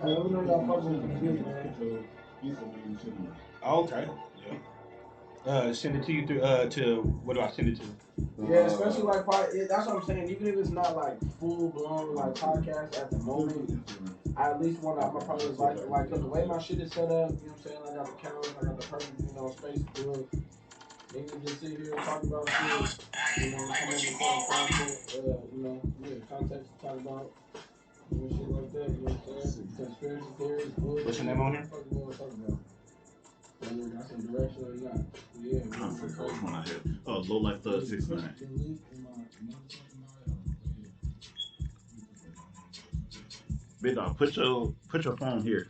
let me know y'all fuck with the beat, man. Oh, okay. Yeah. Send it to you through to what do I send it to? Yeah, especially like that's what I'm saying. Even if it's not like full blown like podcast at the moment, I at least want to. I'm probably like cause the way my shit is set up, you know what I'm saying. I got the cameras, I got the perfect space to do it. Niggas just sit here talk about shit, come up with some content, yeah, context to talk about, shit like that. You know what I'm saying? Conspiracy theories, bullshit. What's your name on here? What the fuck you want to talk about? Whether we got some direction or not. Yeah, I'm trying to figure out which one I had. Oh, Low Life Thug 69. Big dog, put your phone here.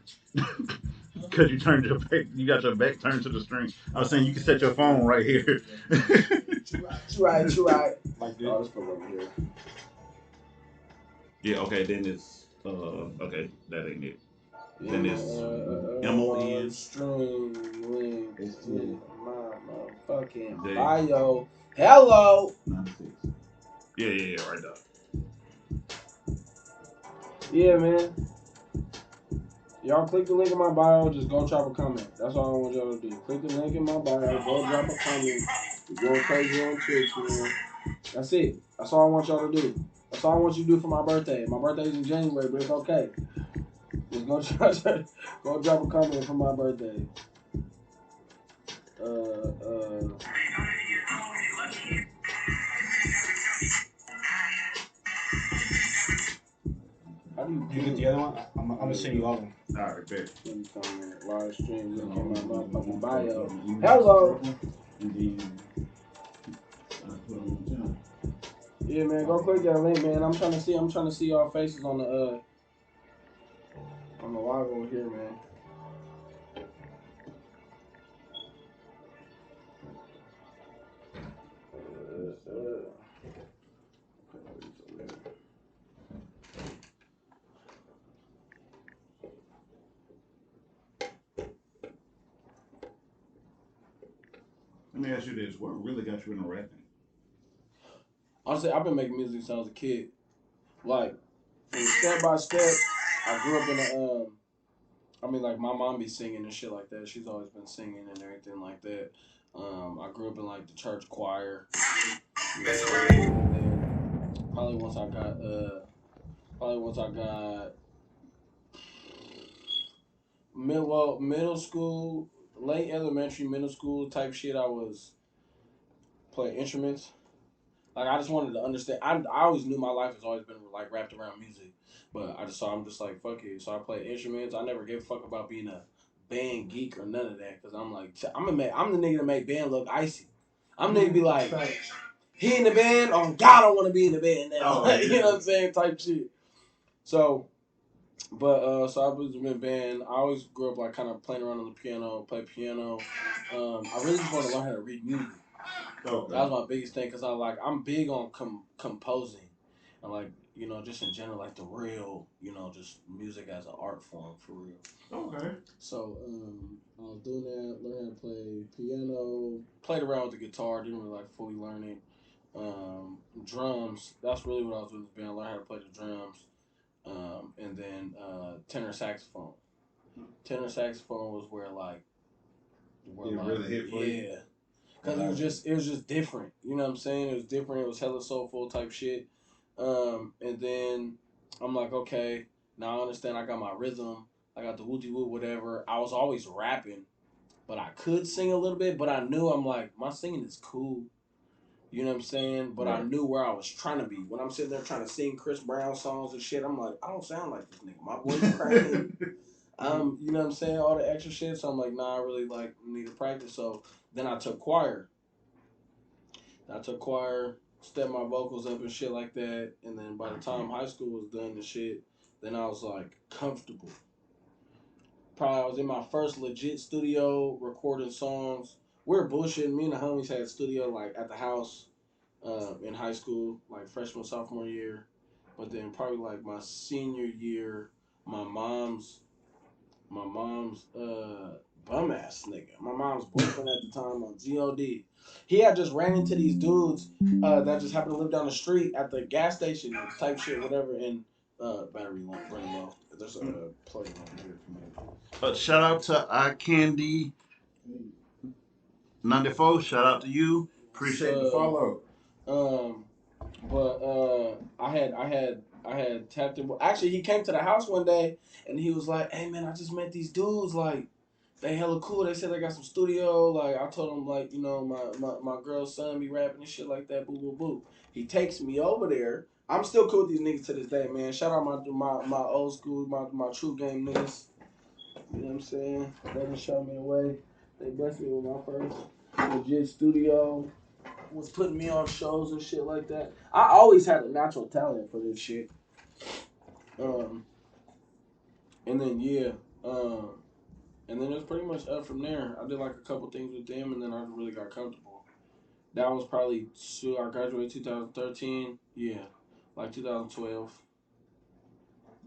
Cause you turned your back, you got your back turned to the screen. I was saying you can set your phone right here. You right. Like this. Oh, let's put it over here. Yeah, okay, then it's okay, that ain't it. Yeah, Then it's MON. stream link in my motherfucking J bio. Hello. 96. Yeah, right there. Yeah, man. Y'all click the link in my bio. Just go drop a comment. That's all I want y'all to do. Click the link in my bio. Go drop a comment. We're going crazy on Twitch, man. That's it. That's all I want y'all to do. That's all I want you to do for my birthday. My birthday's in January, but it's okay. Just go drop a comment for my birthday. How do You get the other one? I'm gonna send you all of them. All right, bet. Comment, live stream link in my motherfucking bio. Hello. Yeah, man, go click that link, man. I'm trying to see y'all faces on the live over here, man. Let me ask you this: what really got you into rapping? Honestly, I've been making music since I was a kid. Like, from step by step, I grew up in a like my mom be singing and shit like that. She's always been singing and everything like that. I grew up in like the church choir. And then probably once I got middle school, late elementary, middle school type shit, I was playing instruments. Like I just wanted to understand. I always knew my life has always been like wrapped around music, but I'm just like fuck it. So I play instruments. I never gave a fuck about being a band geek or none of that because I'm like I'm the nigga that make band look icy. I'm the nigga be like he in the band. Oh God, I want to be in the band now. Oh, yeah. You know what I'm saying? Type shit. So, but so I was in a band. I always grew up like kind of playing around on the piano, play piano. I really just want to learn how to read music. Okay. That was my biggest thing because I'm big on composing and like just in general like the real just music as an art form for real. Okay. So I was doing that, learning how to play piano, played around with the guitar, didn't really like fully learn it. Drums, that's really what I was doing with the band. Learn how to play the drums, and then tenor saxophone. Tenor saxophone was where really hit for you? yeah. Cause it was just different. You know what I'm saying? It was different. It was hella soulful type shit. And then I'm like, okay, now I understand. I got my rhythm. I got the wooty woo whatever. I was always rapping, but I could sing a little bit. But I knew I'm like my singing is cool. You know what I'm saying? But I knew where I was trying to be. When I'm sitting there trying to sing Chris Brown songs and shit, I'm like, I don't sound like this nigga. My voice cracking. You know what I'm saying? All the extra shit. So I'm like, nah, I really like need to practice. So then I took choir. Stepped my vocals up and shit like that. And then by the time high school was done and shit, then I was like comfortable. Probably I was in my first legit studio recording songs. We were bullshitting. Me and the homies had a studio like at the house in high school, like freshman, sophomore year. But then probably like my senior year, my mom's bum ass nigga. My mom's boyfriend at the time on God. He had just ran into these dudes that just happened to live down the street at the gas station type shit, whatever, and battery running low. There's a plug on here for me. But shout out to iCandy 94. Shout out to you. Appreciate the So, follow. um, but I had tapped him. Actually, he came to the house one day and he was like, "Hey man, I just met these dudes. Like, they hella cool. They said they got some studio. Like, I told him like, my girl's son be rapping and shit like that. Boo boo boo." He takes me over there. I'm still cool with these niggas to this day, man. Shout out my old school, my true game niggas. You know what I'm saying? They done showed me the way. They blessed me with my first legit studio. Was putting me on shows and shit like that. I always had a natural talent for this shit. Um, and then yeah, and then it was pretty much up from there. I did like a couple things with them, and then I really got comfortable. That was probably I graduated 2013. Yeah, like 2012,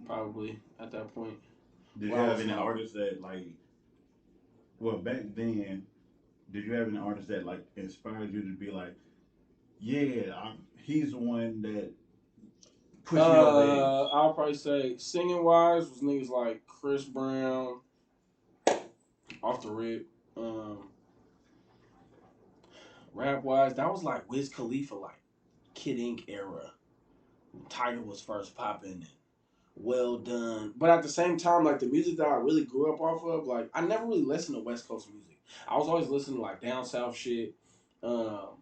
probably at that point. Did you Where I have was any like, artists that like? Well, back then, did you have any artists that like inspired you to be like, yeah, he's the one that pushed me over the edge? I'll probably say singing wise was niggas like Chris Brown, off the rip. Um, Rap wise, that was like Wiz Khalifa, like Kid Ink era. Tiger was first popping and well done. But at the same time, like the music that I really grew up off of, like I never really listened to West Coast music. I was always listening to like down south shit, um,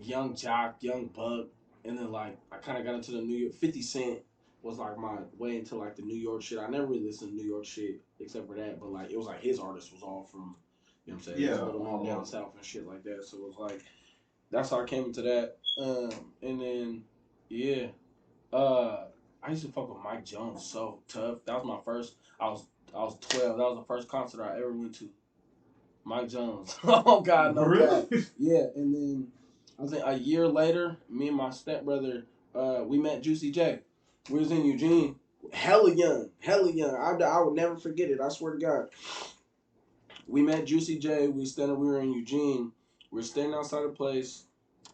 Young Jock, Young Buck, and then like I kind of got into the New York. 50 Cent was like my way into like the New York shit. I never really listened to New York shit except for that, but like it was like his artist was all from, you know what I'm saying, Yeah, his little man all down over. south and shit like that. So it was like that's how I came into that. And then yeah, I used to fuck with Mike Jones so tough. That was my first. I was 12. That was the first concert I ever went to. Mike Jones. Oh God, no Really? cap. Yeah, and then I think a year later, me and my stepbrother, we met Juicy J. We was in Eugene, hella young, hella young. I would never forget it. I swear to God. We met Juicy J. We were in Eugene. We are standing outside the place.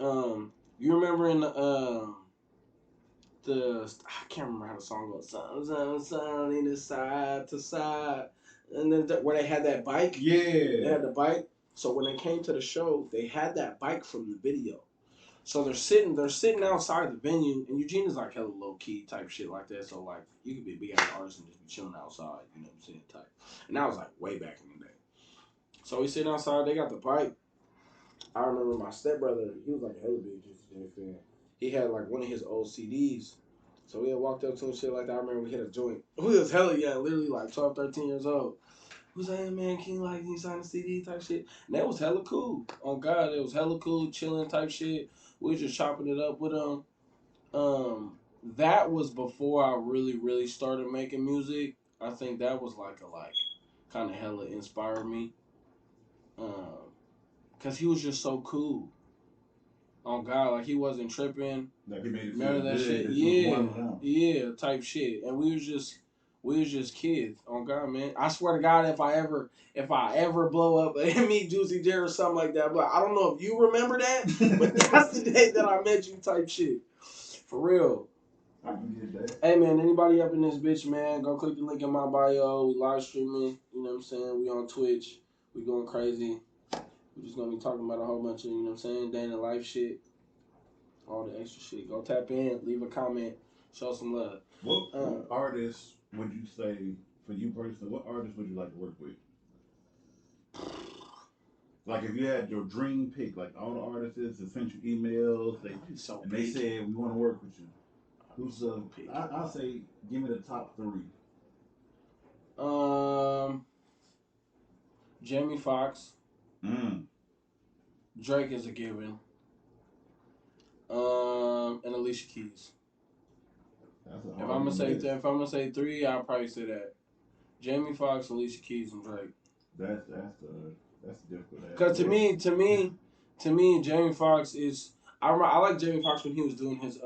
You remember in the I can't remember how the song goes. Sunny to side to side, and then where they had that bike. They Yeah. had the bike. So when they came to the show, they had that bike from the video. So they're sitting outside the venue, and Eugene is like hella low key type shit like that. So like you could be a big ass artist and just be chilling outside, you know what I'm saying? Type. And that was like way back in the day. So we sitting outside. They got the bike. I remember my stepbrother. He was like a hella big Juicy J fan. He had like one of his old CDs. So we had walked up to him, shit like that. I remember we hit a joint. We was hella young, literally like 12, 13 years old. We was like, hey man, can you sign a CD type shit? And that was hella cool. On God, it was hella cool, chilling type shit. We was just chopping it up with him. That was before I really started making music. I think that was like kind of hella inspired me. Um, Cause he was just so cool. On God, like he wasn't tripping. Like he made it None feel of that good shit. that you was one Yeah, of them. yeah, type shit. And we was just kids. On God, man. I swear to God, if I ever blow up and meet Juicy J or something like that, but I don't know if you remember that, but that's the day that I met you, type shit. For real. I can get that. Hey man, anybody up in this bitch, man, go click the link in my bio. We live streaming. You know what I'm saying? We on Twitch. We going crazy. We just gonna be talking about a whole bunch of, you know what I'm saying, day in the life shit, all the extra shit. Go tap in, leave a comment, show some love. What artist would you say, for you personally, what artist would you like to work with? Like if you had your dream pick, like all the artists that sent you emails, I'd be so and they picky. said we want to work with you. I'd be Who's the? so picky. I'll say, give me the top three. Um, Jamie Foxx, Mm, Drake is a given. And Alicia Keys. that's a hard list. If I'm gonna say three, I'll probably say that. Jamie Foxx, Alicia Keys, and Drake. That's difficult. Cause to me, Jamie Foxx is. I like Jamie Foxx when he was doing his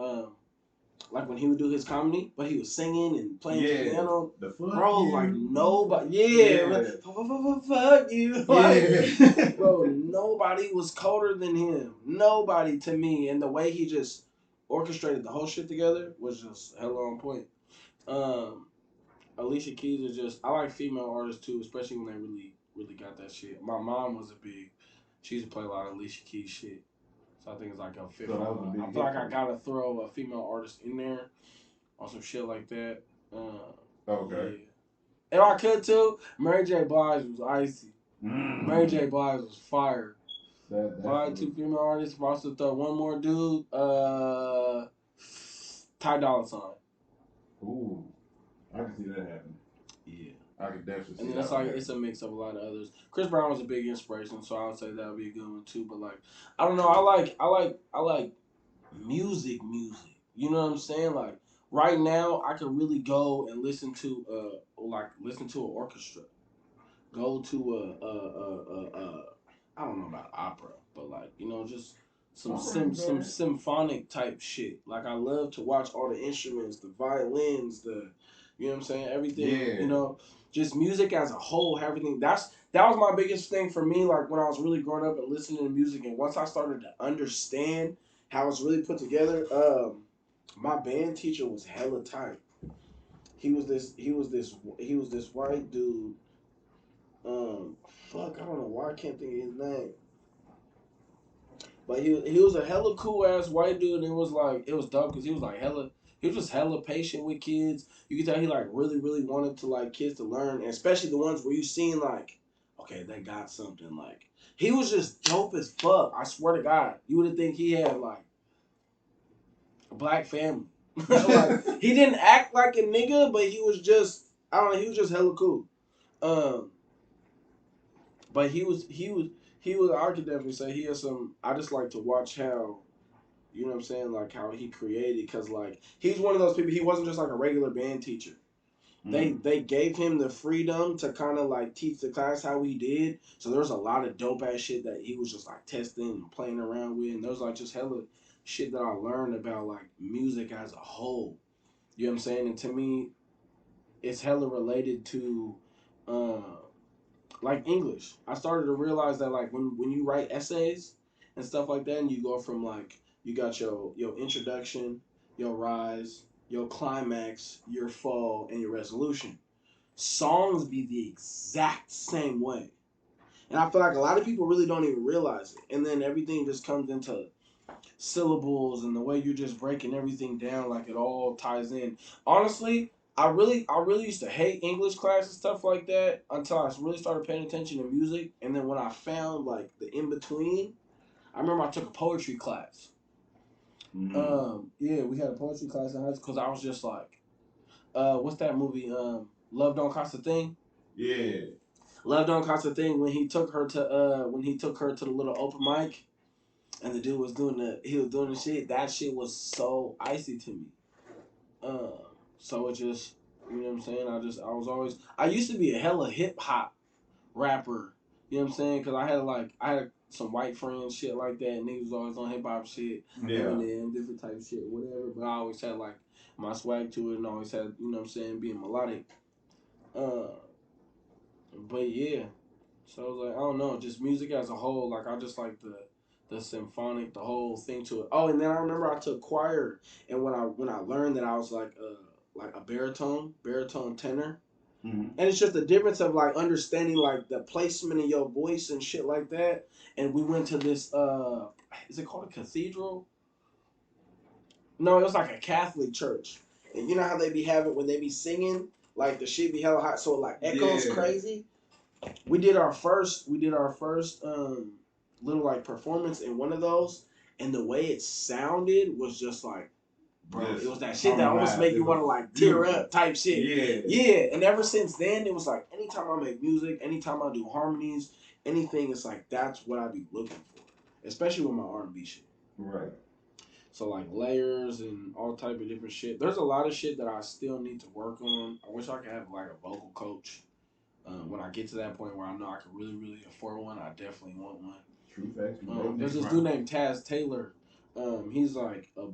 like when he would do his comedy, but he was singing and playing the Yeah, piano. the fuck Bro, you. like nobody, Yeah, fuck you, yeah. like, bro, nobody was colder than him. Nobody to me, and the way he just orchestrated the whole shit together was just hella on point. Um, Alicia Keys is just. I like female artists too, especially when they really got that shit. My mom was a big. She used to play a lot of Alicia Keys shit. So I think it's like a fifth. So that was a big I feel hit like for I you. gotta throw a female artist in there on some shit like that. Okay. Yeah. If I could too, Mary J. Blige was icy. Mary J. Mm. Blige was fire. That's Probably the two female artists. If I was to throw one more dude, Ty Dolla Sign. ooh. I can see that happening. Yeah. I can definitely And see then that it's one like it's a happening. mix of a lot of others. Chris Brown was a big inspiration, so I would say that would be a good one too. But like, I don't know. I like music. You know what I'm saying? Like right now, I can really go and listen to an orchestra. Go to I don't know about opera, but like just Okay, some okay. symphonic type shit. Like I love to watch all the instruments, the violins, you know what I'm saying, everything. Yeah. Just music as a whole, everything. That was my biggest thing for me. Like when I was really growing up and listening to music, and once I started to understand how it's really put together, my band teacher was hella tight. He was this white dude. Fuck, I don't know why I can't think of his name. But he was a hella cool ass white dude, and it was dope because he was just hella patient with kids. You could tell he like really wanted to like kids to learn, and especially the ones where you seen like, okay, they got something. Like he was just dope as fuck. I swear to God, you would have think he had like a black family. Like he didn't act like a nigga, but he was just I don't know. He was just hella cool. Um, But he was. I could definitely say he has some. I just like to watch how, you know what I'm saying, like how he created, cause like he's one of those people. He wasn't just like a regular band teacher. Mm. They gave him the freedom to kind of like teach the class how he did. So there's a lot of dope ass shit that he was just like testing and playing around with, and there's like just hella shit that I learned about like music as a whole. You know what I'm saying? And to me, it's hella related to. Uh, like English. I started to realize that like when you write essays and stuff like that, and you go from like you got your introduction, your rise, your climax, your fall, and your resolution. Songs be the exact same way, and I feel like a lot of people really don't even realize it. And then everything just comes into syllables and the way you're just breaking everything down, like it all ties in. Honestly, I really used to hate English class and stuff like that until I really started paying attention to music. And then when I found like the in between, I remember I took a poetry class. Mm. Yeah, we had a poetry class in high school because I was just like, what's that movie? Love Don't Cost a Thing. Yeah. Love Don't Cost a Thing when he took her to the little open mic and the dude was doing the shit. That shit was so icy to me. Uh, so it just, you know what I'm saying. I was always. I used to be a hella hip hop rapper. You know what I'm saying? Because I had some white friends, shit like that. And niggas was always on hip hop shit, Yeah. Eminem, different type of shit, whatever. But I always had like my swag to it, and always had, you know what I'm saying, being melodic. Uh, but yeah, so I was like, I don't know, just music as a whole. Like I just like the symphonic, the whole thing to it. Oh, and then I remember I took choir, and when I learned that I was like a baritone tenor, Mm. and it's just the difference of like understanding like the placement of your voice and shit like that. And we went to this is it called a cathedral? No, it was like a Catholic church. And you know how they be having when they be singing, like the shit be hella hot, so it like echoes Yeah. crazy. We did our first little like performance in one of those, and the way it sounded was just like, bro, it Just was that shit that almost harmonized. make It you want was to like tear beautiful. up type shit. Yeah. Yeah, and ever since then it was like anytime I make music, anytime I do harmonies, anything, it's like that's what I be looking for, especially with my R&B shit. Right. So like layers and all type of different shit. There's a lot of shit that I still need to work on. I wish I could have like a vocal coach. When I get to that point where I know I can really afford one, I definitely want one. True facts. You broke There's niggas this dude ground. named Taz Taylor. He's like a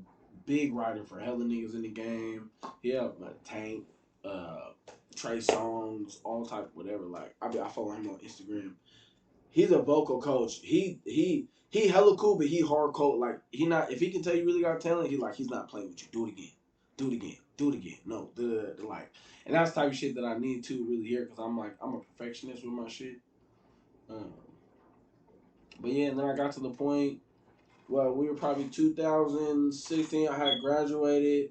big writer for hella niggas in the game. He have Tank, uh, Trey Songs, all type whatever. Like I follow him on Instagram. He's a vocal coach. He hella cool, but he hardcore. Like he not if he can tell you really got talent, he's not playing with you. Do it again. Do it again. do it again. No, the like, and that's the type of shit that I need to really hear because I'm a perfectionist with my shit. Um, but yeah, and then I got to the point. Well, we were probably 2016. I had graduated.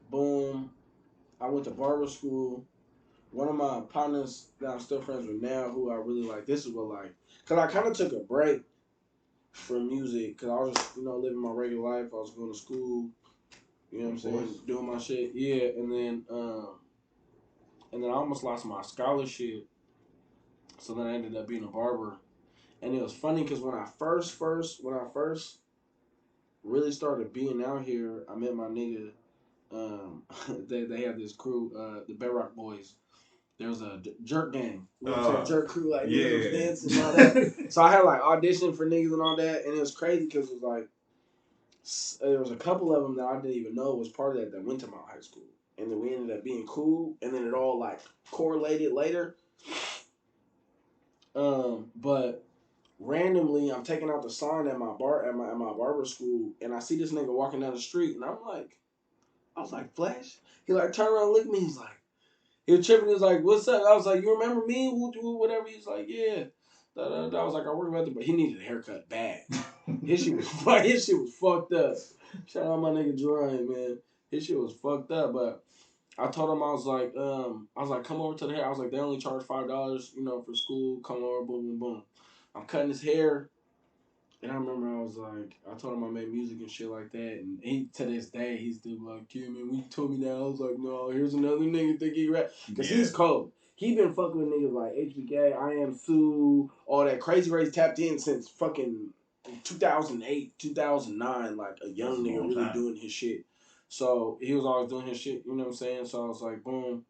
Boom. I went to barber school. One of my partners that I'm still friends with now, who I really like. This is what like, cause I kind of took a break from music, cause I was just living my regular life. I was going to school. You know what I'm Of saying? course. Doing my shit. Yeah, and then I almost lost my scholarship. So then I ended up being a barber. And it was funny because when I first really started being out here, I met my nigga. They had this crew, the Bedrock Boys. There was a jerk gang. You know what I'm saying? Jerk crew, like niggas was Yeah. dancing and all that. So I had like audition for niggas and all that, and it was crazy because it was like there was a couple of them that I didn't even know was part of that went to my high school, and then we ended up being cool, and then it all like correlated later. But randomly, I'm taking out the sign at my barber school, and I see this nigga walking down the street, and I was like, Flash. He like turned around, and looked at me. He's like, he was tripping. He was like, what's up? I was like, you remember me? Whatever. He's like, yeah. I was like, I work about the, but he needed a haircut bad. His shit was his shit was fucked up. Shout out my nigga Jerome, man. His shit was fucked up, but I told him I was like, come over to the hair. I was like, they only charge $5, for school. Come over, boom, boom, boom. I'm cutting his hair. And I remember I was like, I told him I made music and shit like that. And he, to this day, he's still like, yeah, man, when you told me that, I was like, no, here's another nigga think he rap. Because he's cold. He been fucking with niggas like HBK, I Am Sue, all that crazy race tapped in since fucking 2008, 2009. Like a young nigga really time. doing his shit. So he was always doing his shit, you know what I'm saying? So I was like, boom.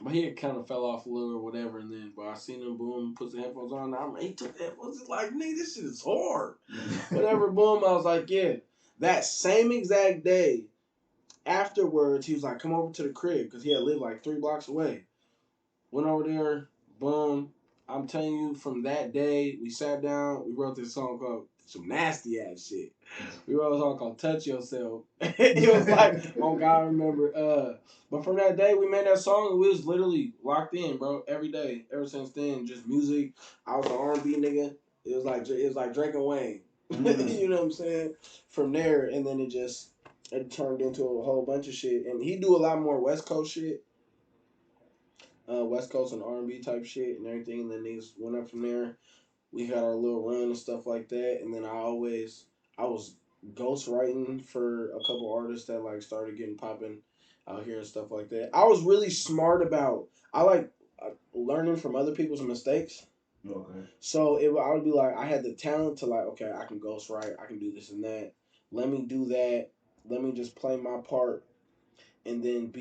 But he had kind of fell off a little or whatever, and then but I seen him, boom, put the headphones on. He took the headphones. It's like, nigga, this shit is hard. Whatever, boom. I was like, yeah. That same exact day, afterwards, he was like, come over to the crib because he had lived like 3 blocks away. Went over there, boom. I'm telling you, from that day, we sat down. We wrote this song called some nasty ass shit. We wrote a song called "Touch Yourself." It was like, oh God, I remember. But from that day, we made that song. And we was literally locked in, bro. Every day, ever since then, just music. I was an R&B nigga. It was like Drake and Wayne. You know what I'm saying? From there, and then it turned into a whole bunch of shit. And he do a lot more West Coast shit. West Coast and R&B type shit and everything. And then these went up from there. We had our little run and stuff like that. And then I was ghost writing for a couple artists that like started getting popping out here and stuff like that. I was really smart about, I like learning from other people's mistakes. Okay. So I would be like, I had the talent to like, okay, I can ghost write, I can do this and that. Let me do that. Let me just play my part and then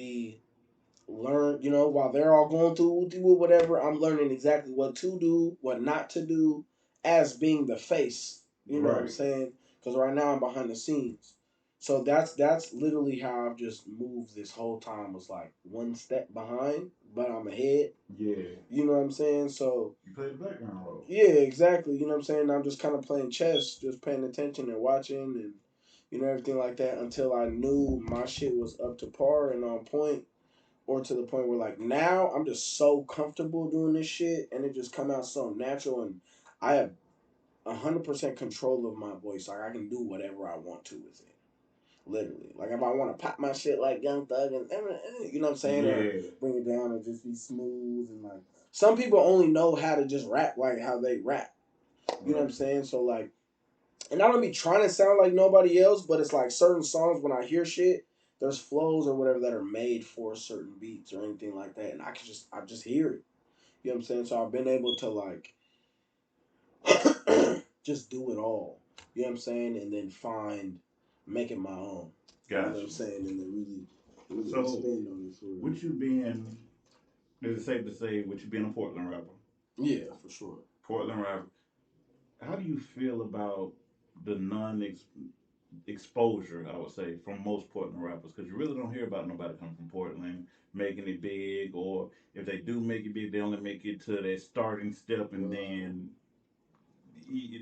learn, while they're all going through whatever, I'm learning exactly what to do, what not to do, as being the face. You know what I'm saying? Because right now I'm behind the scenes. So that's literally how I've just moved this whole time. Was like one step behind, but I'm ahead. Yeah. You know what I'm saying? So you play the background role. Yeah, exactly. You know what I'm saying? I'm just kind of playing chess, just paying attention and watching and everything like that until I knew my shit was up to par and on point or to the point where like now I'm just so comfortable doing this shit and it just come out so natural and I have 100% control of my voice. Like I can do whatever I want to with it. Literally. Like if I want to pop my shit like Young Thug and you know what I'm saying? Yeah. Or bring it down and just be smooth and like some people only know how to just rap like how they rap. You know what I'm saying? So like and I don't be trying to sound like nobody else, but it's like certain songs when I hear shit, there's flows or whatever that are made for certain beats or anything like that, and I just hear it. You know what I'm saying? So I've been able to like just do it all. You know what I'm saying? And then make it my own. You know what I'm saying? And then really expand on it for real. With you being, is it safe to say, with you being a Portland rapper? Yeah, for sure. Portland rapper. How do you feel about the exposure, I would say, from most Portland rappers? Because you really don't hear about nobody coming from Portland making it big, or if they do make it big, they only make it to their starting step and then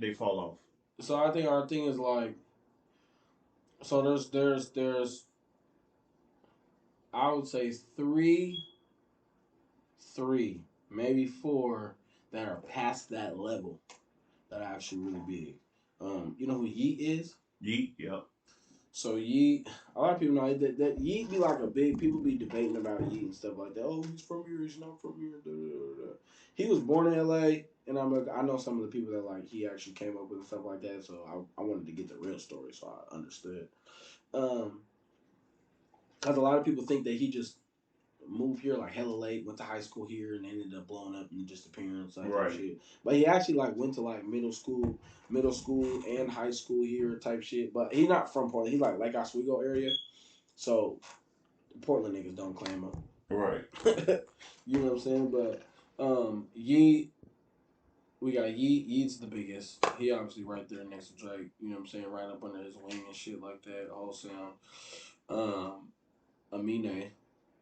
they fall off. So I think our thing is like, so there's I would say three, maybe four that are past that level that are actually really big. You know who Yeet is? Yeet, yep. So Yeet, a lot of people know that Yeet be like a big. People be debating about Yeet and stuff like that. Oh, he's from here. He's not from here. Da, da, da, da. He was born in L.A. and I know some of the people that like he actually came up with and stuff like that. So I wanted to get the real story, so I understood. Um, because a lot of people think that he just moved here like hella late, went to high school here, and ended up blowing up and disappearing and stuff like Right. shit. But he actually like went to like middle school and high school here type shit. But he's not from Portland. He's like Lake Oswego area. So Portland niggas don't claim him. Right. You know what I'm saying? But Yeet, we got Yeet. Yeet's the biggest. He obviously right there next to Drake. You know what I'm saying? Right up under his wing and shit like that. Whole sound. Amine.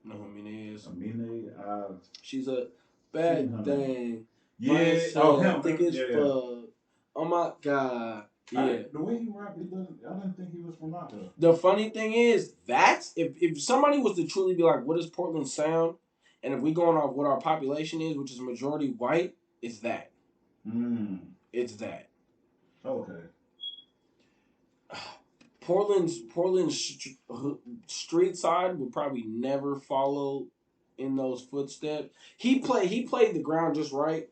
You know who Amine is? Amine, I've She's a seen bad her name. thing. Yeah. Oh, him. Thick as Yeah, yeah. fuck. Oh my god. Yeah. The way he rapped, I didn't think he was from out there. The funny thing is, that's if somebody was to truly be like, what is Portland sound? And if we going off what our population is, which is majority white, it's that. It's that. Okay. Portland's street side would probably never follow in those footsteps. He played the ground just right.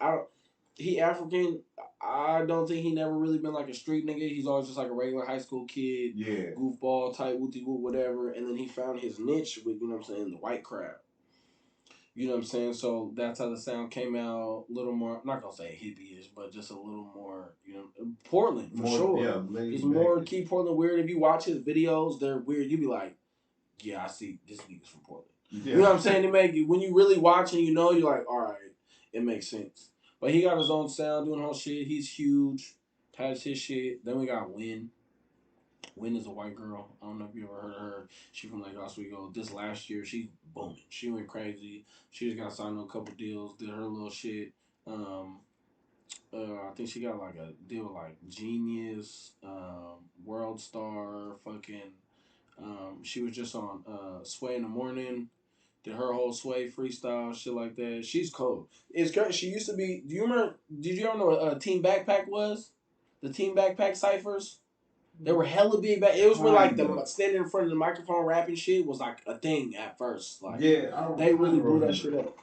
He African. I don't think he never really been like a street nigga. He's always just like a regular high school kid, Yeah. goofball type, wooty woo, whatever. And then he found his niche with you know what I'm saying, the white crowd. You know what I'm saying? So that's how the sound came out. A little more, I'm not gonna say hippie-ish, but just a little more, you know, Portland for More, sure. yeah, laid Just back. more keep Portland weird. If you watch his videos, they're weird. You be like, yeah, I see this nigga's from Portland. Yeah. You know what I'm saying? It make you when you really watch and you know, you're like, all right, it makes sense. But he got his own sound, doing whole shit. He's huge, has his shit. Then we got Win. Win is a white girl. I don't know if you ever heard of her. She from Lake Oswego. This last year, she's booming. She went crazy. She just got signed on a couple deals. Did her little shit. Um, I think she got like a deal with like Genius, World Star, fucking. She was just on Sway in the Morning. Did her whole Sway freestyle shit like that. She's cool. It's great. She used to be. Do you remember? Did you ever know what Team Backpack was? The Team Backpack ciphers. They were hella big back. It was when like the Kinda. standing in front of the microphone rapping shit was like a thing at first. Like Yeah, they really blew remember. that shit up.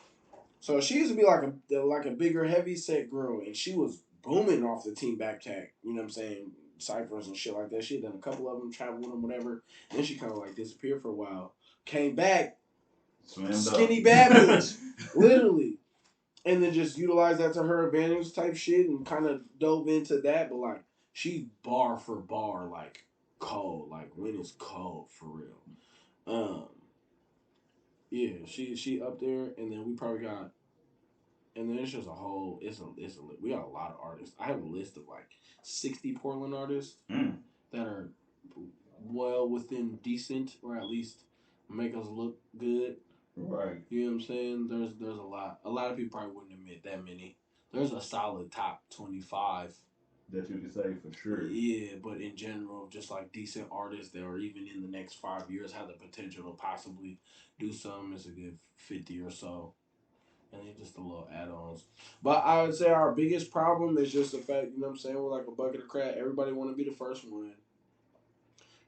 So she used to be like a bigger, heavy set girl, and she was booming off the Team Backpack. You know what I'm saying? Ciphers and shit like that. She had done a couple of them, traveled with them, whatever. Then she kind of like disappeared for a while. Came back, Slammed skinny up. bad bitch, literally, and then just utilized that to her advantage type shit, and kind of dove into that. But like she bar for bar, like cold, like when it's cold for real. Um, yeah, she up there, and then we probably got and then it's just a whole. We got a lot of artists. I have a list of like 60 Portland artists Mm. that are well within decent, or at least make us look good. Right. You know what I'm saying? There's a lot. A lot of people probably wouldn't admit that many. There's a solid top 25. That you can say for sure. Yeah, but in general, just like decent artists that are even in the next 5 years have the potential to possibly do something. It's a good 50 or so. And then just the little add-ons. But I would say our biggest problem is just the fact, you know what I'm saying, we're like a bucket of crap. Everybody want to be the first one.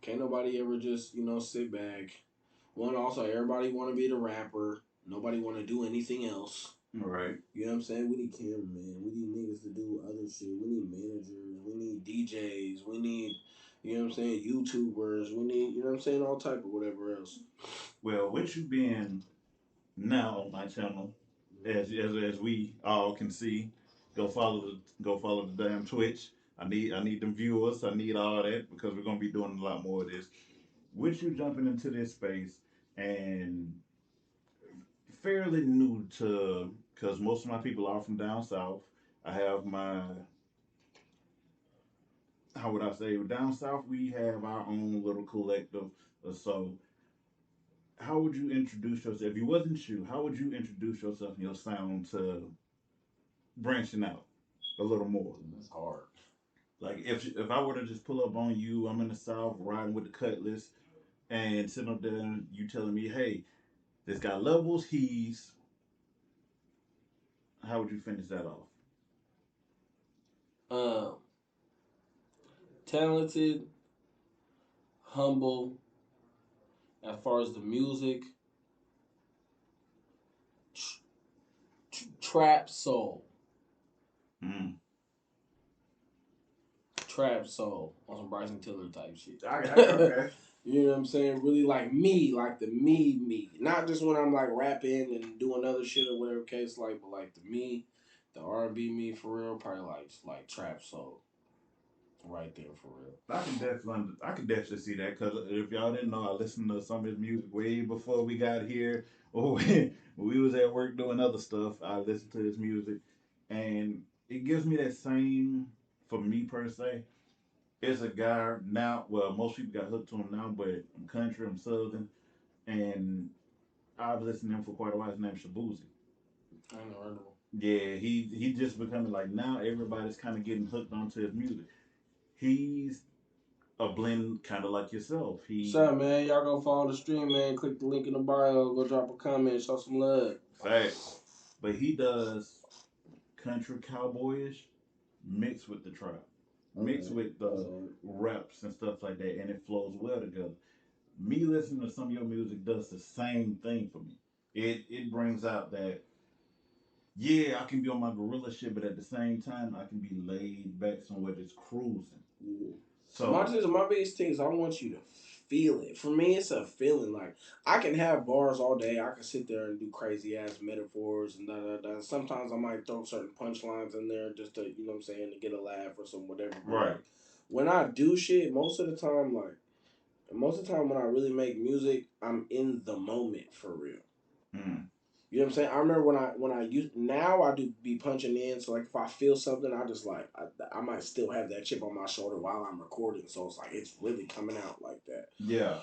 Can't nobody ever just, sit back. One, also, everybody want to be the rapper. Nobody want to do anything else. Right. You know what I'm saying? We need cameramen. We need niggas to do other shit. We need managers. We need DJs. We need, you know what I'm saying, YouTubers. We need, you know what I'm saying, all type of whatever else. Well, with you being now on my channel, as we all can see, go follow the damn Twitch. I need them viewers. I need all that because we're gonna be doing a lot more of this. With you jumping into this space and fairly new to, because most of my people are from down south. I have my, how would I say, down south we have our own little collective. So how would you introduce yourself if you wasn't you? How would you introduce yourself and your sound to branching out a little more? That's hard. Like if I were to just pull up on you, I'm in the south riding with the cutlass and sitting up there and you telling me, hey, It's got levels. He's how would you finish that off? Um, Talented, humble. As far as the music, trap soul, Mm. trap soul on some Bryson Tiller type shit. Okay. You know what I'm saying? Really like me, like the me. Not just when I'm like rapping and doing other shit or whatever case like, but like the me, the R&B me for real. Probably like trap soul, right there for real. I can definitely see that because if y'all didn't know, I listened to some of his music way before we got here, or when we was at work doing other stuff. I listened to his music, and it gives me that same for me per se. It's a guy now. Well, most people got hooked to him now, but I'm country, I'm southern, and I've listened to him for quite a while. His name's Shabuzi. I ain't never heard of him. Yeah, he just becoming like now everybody's kind of getting hooked onto his music. He's a blend kind of like yourself. What's He up, man? Y'all go follow the stream, man. Click the link in the bio. Go drop a comment. Show some love. facts, but he does country cowboyish mixed with the trap, mixed Okay. with the raps and stuff like that, and it flows well together. Me listening to some of your music does the same thing for me. It brings out that yeah, I can be on my gorilla shit, but at the same time I can be laid back somewhere just cruising. Yeah. So My biggest thing is I want you to feel it. For me, it's a feeling. Like I can have bars all day. I can sit there and do crazy ass metaphors and da da da. Sometimes I might throw certain punchlines in there just to what I'm saying to get a laugh or some whatever. But right, like when I do shit, most of the time when I really make music, I'm in the moment for real. mm, You know what I'm saying? I remember when I used now I do be punching in. So like if I feel something, I just like I might still have that chip on my shoulder while I'm recording. So it's like it's really coming out like that. yeah,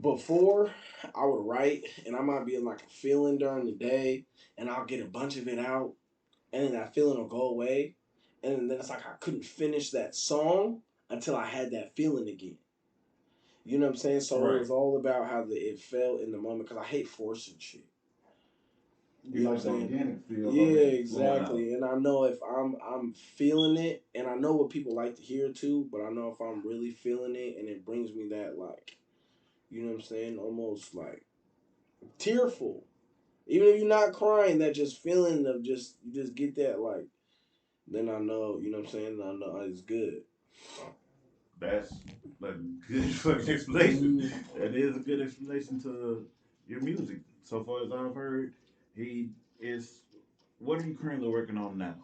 Before I would write and I might be in like a feeling during the day and I'll get a bunch of it out and then that feeling will go away and then it's like I couldn't finish that song until I had that feeling again. You know what I'm saying? So it right. was all about how it felt in the moment because I hate forcing shit. You You know what I'm like the saying? organic feel of Yeah, it flowing out. exactly. And I know if I'm feeling it, and I know what people like to hear too, but I know if I'm really feeling it, and it brings me that like, you know what I'm saying, almost like tearful. Even if you're not crying, that just feeling of just you just get that like, then I know, you know what I'm saying. I know it's good. That's a good fucking explanation. Mm. That is a good explanation to your music. So far as I've heard, he is. What are you currently working on now?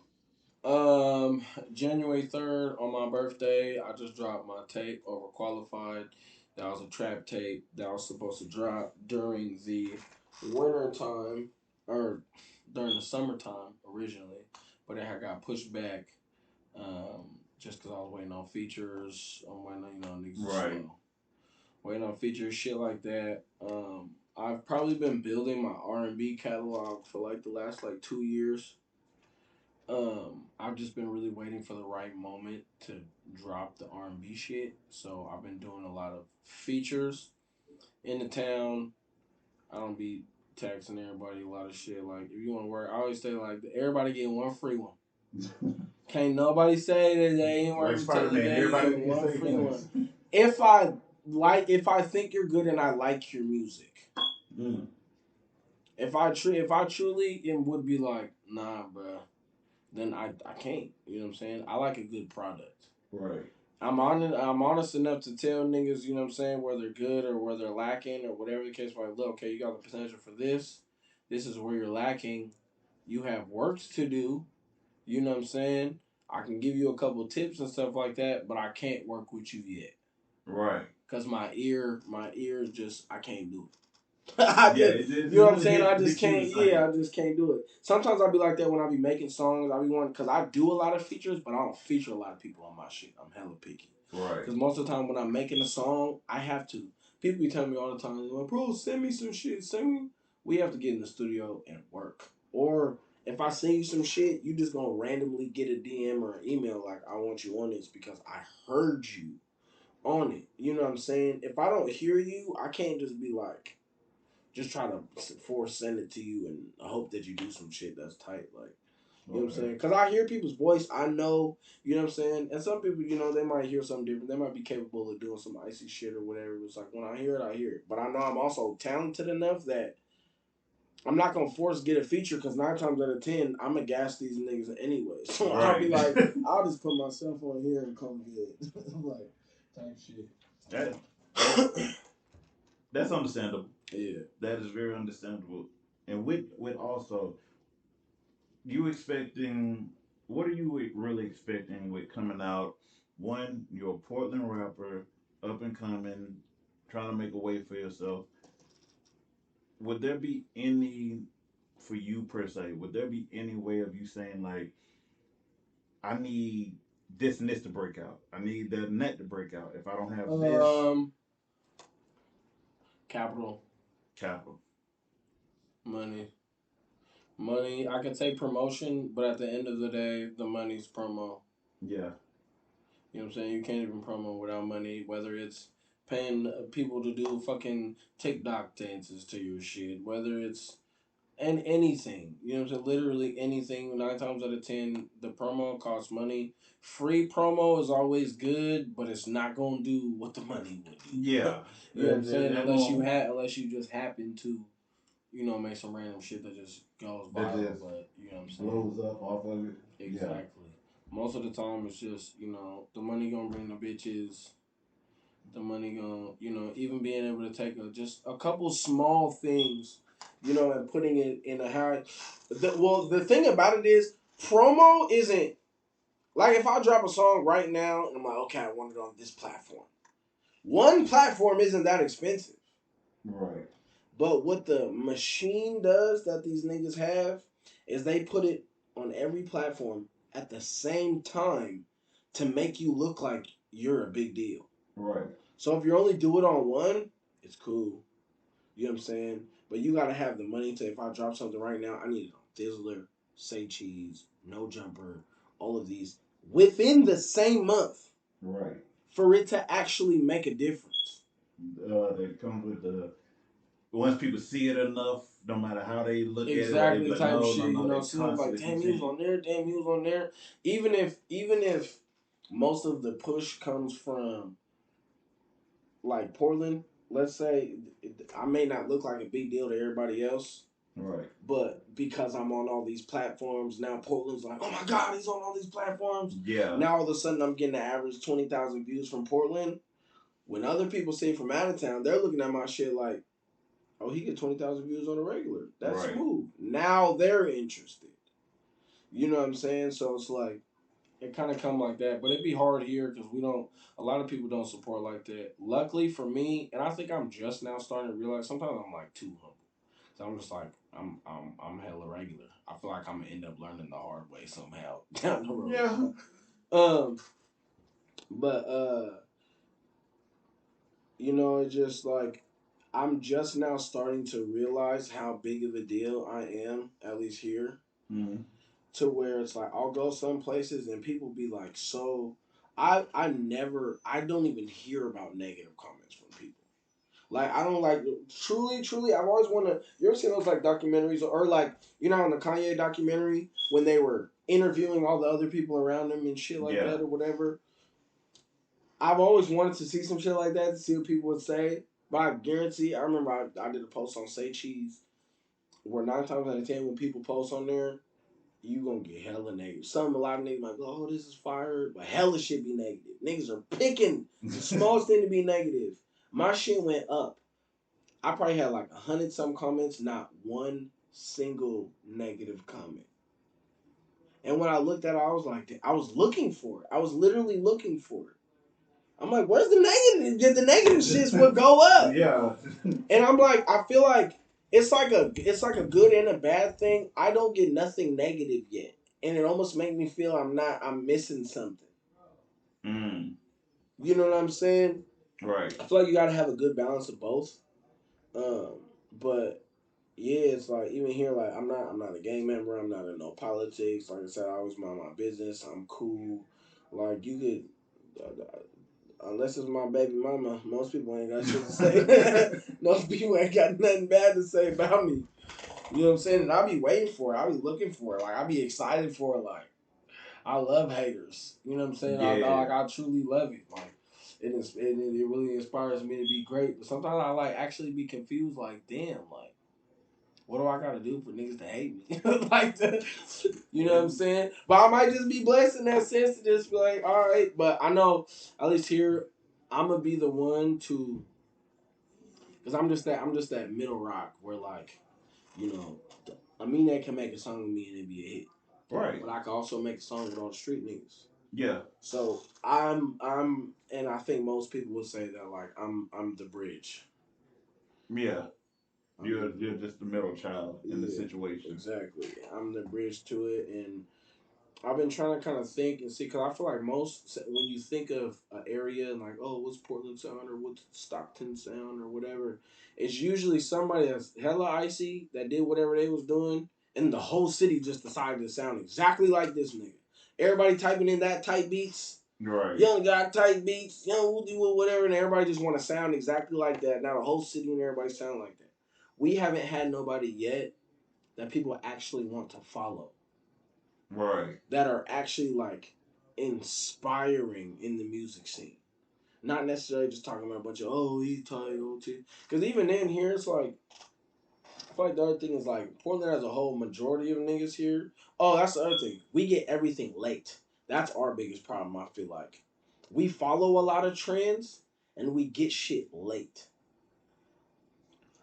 Um, January 3rd on my birthday, I just dropped my tape Overqualified. That was a trap tape that was supposed to drop during the winter time or during the summertime originally, but it had got pushed back just because I was waiting on features. I'm waiting on niggas are Right. slow. Waiting on features, shit like that. I've probably been building my R&B catalog for like the last like 2 years. I've just been really waiting for the right moment to drop the R&B shit. So I've been doing a lot of features in the town. I don't be taxing everybody a lot of shit. Like if you want to work, I always say like everybody get one free one. Can't nobody say that they ain't Like working Spider until Man, they everybody get can one say free once. one. If I think you're good and I like your music, Mm, if I truly and would be like nah, bro, then I can't. You know what I'm saying? I like a good product. right. I'm honest enough to tell niggas, you know what I'm saying, where they're good or where they're lacking or whatever the case. Like, look, okay, you got the potential for this. This is where you're lacking. You have works to do. You know what I'm saying? I can give you a couple tips and stuff like that, but I can't work with you yet. Right. Cause my ears just I can't do it. I Yeah, just, it you know what I'm just saying? I just hit you can't. the Yeah, same. I just can't do it. Sometimes I'll be like that when I be making songs. I be wanting because I do a lot of features, but I don't feature a lot of people on my shit. I'm hella picky. Right. Because most of the time when I'm making a song, I have to. People be telling me all the time, like, bro, send me some shit. Send me. We have to get in the studio and work. Or if I send you some shit, you just gonna randomly get a DM or an email like, I want you on this because I heard you on it. You know what I'm saying? If I don't hear you, I can't just be like, just try to force send it to you and hope that you do some shit that's tight. Like, you know what I'm Okay. saying? Because I hear people's voice. I know, you know what I'm saying? And some people, they might hear something different. They might be capable of doing some icy shit or whatever. It's like, when I hear it, I hear it. But I know I'm also talented enough that I'm not going to force get a feature because 9 times out of 10, I'm going to gas these niggas anyway. So I'll be Right. like, I'll just put myself on here and come good. Like, type that, that shit. that's understandable. Yeah. That is very understandable. And with also, you expecting, what are you really expecting with coming out? One, you're a Portland rapper, up and coming, trying to make a way for yourself. Would there be any, for you per se, would there be any way of you saying like, I need this and this to break out. I need that and that to break out. If I don't have this Capital, capital. money. Money, I could take promotion, but at the end of the day, the money's promo. Yeah. You know what I'm saying? You can't even promo without money, whether it's paying people to do fucking TikTok dances to your shit, whether it's and anything. You know what I'm saying? Literally anything. 9 times out of 10, the promo costs money. Free promo is always good, but it's not gonna do what the money would do. Yeah. You know what I'm saying? It won't. Unless you just happen to, make some random shit that just goes That viral. just But you know what I'm saying? blows up off of it. Yeah. Exactly. Most of the time, it's just the money gonna bring the bitches. The money gonna even being able to take just a couple small things, and putting it in a high. The thing about it is promo isn't like if I drop a song right now and I'm like, okay, I want it on this platform. One platform isn't that expensive. Right. But what the machine does that these niggas have is they put it on every platform at the same time to make you look like you're a big deal. Right. So if you only do it on one, it's cool. You know what I'm saying? But you gotta have the money to if I drop something right now, I need it on Dizzler, Say Cheese, No Jumper, all of these within the same month Right. for it to actually make a difference. They come with the once people see it enough, no matter how they look at it, or they be Exactly, like, type no, shit. no, no, they Seeing like, constantly damn, he was continue. on there, damn, he was on there. Even if most of the push comes from like Portland, let's say I may not look like a big deal to everybody else, Right. but because I'm on all these platforms now, Portland's like, oh my god, he's on all these platforms. Yeah. Now all of a sudden I'm getting an average 20,000 views from Portland. When other people see from out of town, they're looking at my shit like, oh, he get 20,000 views on a regular. That's Right. smooth. Now they're interested. You know what I'm saying? So it's like it kind of come like that, but it'd be hard here because we don't. A lot of people don't support like that. Luckily for me, and I think I'm just now starting to realize. Sometimes I'm like too humble, so I'm just like I'm hella regular. I feel like I'm gonna end up learning the hard way somehow down the road. Yeah. Um, but it's just like I'm just now starting to realize how big of a deal I am, at least here, Mm-hmm. to where it's like I'll go some places and people be like, so I don't even hear about negative comments from people. Like I don't like truly. I've always wanna. You ever seen those like documentaries or like on the Kanye documentary when they were interviewing all the other people around him and shit like Yeah. that or whatever. I've always wanted to see some shit like that to see what people would say. But I guarantee, I remember I did a post on Say Cheese where 9 times out of 10 when people post on there, you gonna get hella negative. A lot of niggas like, oh, this is fire, but hella shit be negative. Niggas are picking the smallest thing to be negative. My shit went up. I probably had like 100 some comments, not one single negative comment. And when I looked at it, I was like, I was looking for it. I was literally looking for it. I'm like, where's the negative? The negative shits would go up. Yeah. And I'm like, I feel like it's like a good and a bad thing. I don't get nothing negative yet. And it almost makes me feel I'm missing something. Mm. You know what I'm saying? Right. I feel like you gotta have a good balance of both. But yeah, it's like even here, like I'm not a gang member. I'm not in no politics. Like I said, I always mind my business. I'm cool. Like you could, Unless it's my baby mama, most people ain't got shit to say. Most people ain't got nothing bad to say about me. You know what I'm saying? And I be waiting for it. I be looking for it. Like I be excited for it. Like I love haters. You know what I'm saying? Yeah. I truly love it. Like it really inspires me to be great. But sometimes I like actually be confused. Like damn, like what do I gotta do for niggas to hate me? Like you know what I'm saying? But I might just be blessed in that sense to just be like, all right. But I know at least here, I'm gonna be the one to, cause I'm just that middle rock where like, you know, I mean they can make a song with me and it be a hit. Right. But I can also make a song with all the street niggas. Yeah. So and I think most people would say that like I'm the bridge. Yeah. I'm You're just the middle child in the yeah, situation. exactly. I'm the bridge to it, and I've been trying to kind of think and see because I feel like most when you think of an area and like oh what's Portland sound or what's Stockton sound or whatever, it's usually somebody that's hella icy that did whatever they was doing, and the whole city just decided to sound exactly like this nigga. Everybody typing in that type beats, Right. young guy type beats, young Woody Wood whatever, and everybody just want to sound exactly like that. Now the whole city and everybody sound like that. We haven't had nobody yet that people actually want to follow Right. that are actually like inspiring in the music scene. Not necessarily just talking about a bunch of oh he's Taye OT. Because even then here it's like I feel like the other thing is like Portland as a whole majority of niggas here. Oh, that's the other thing. We get everything late. That's our biggest problem. I feel like we follow a lot of trends and we get shit late.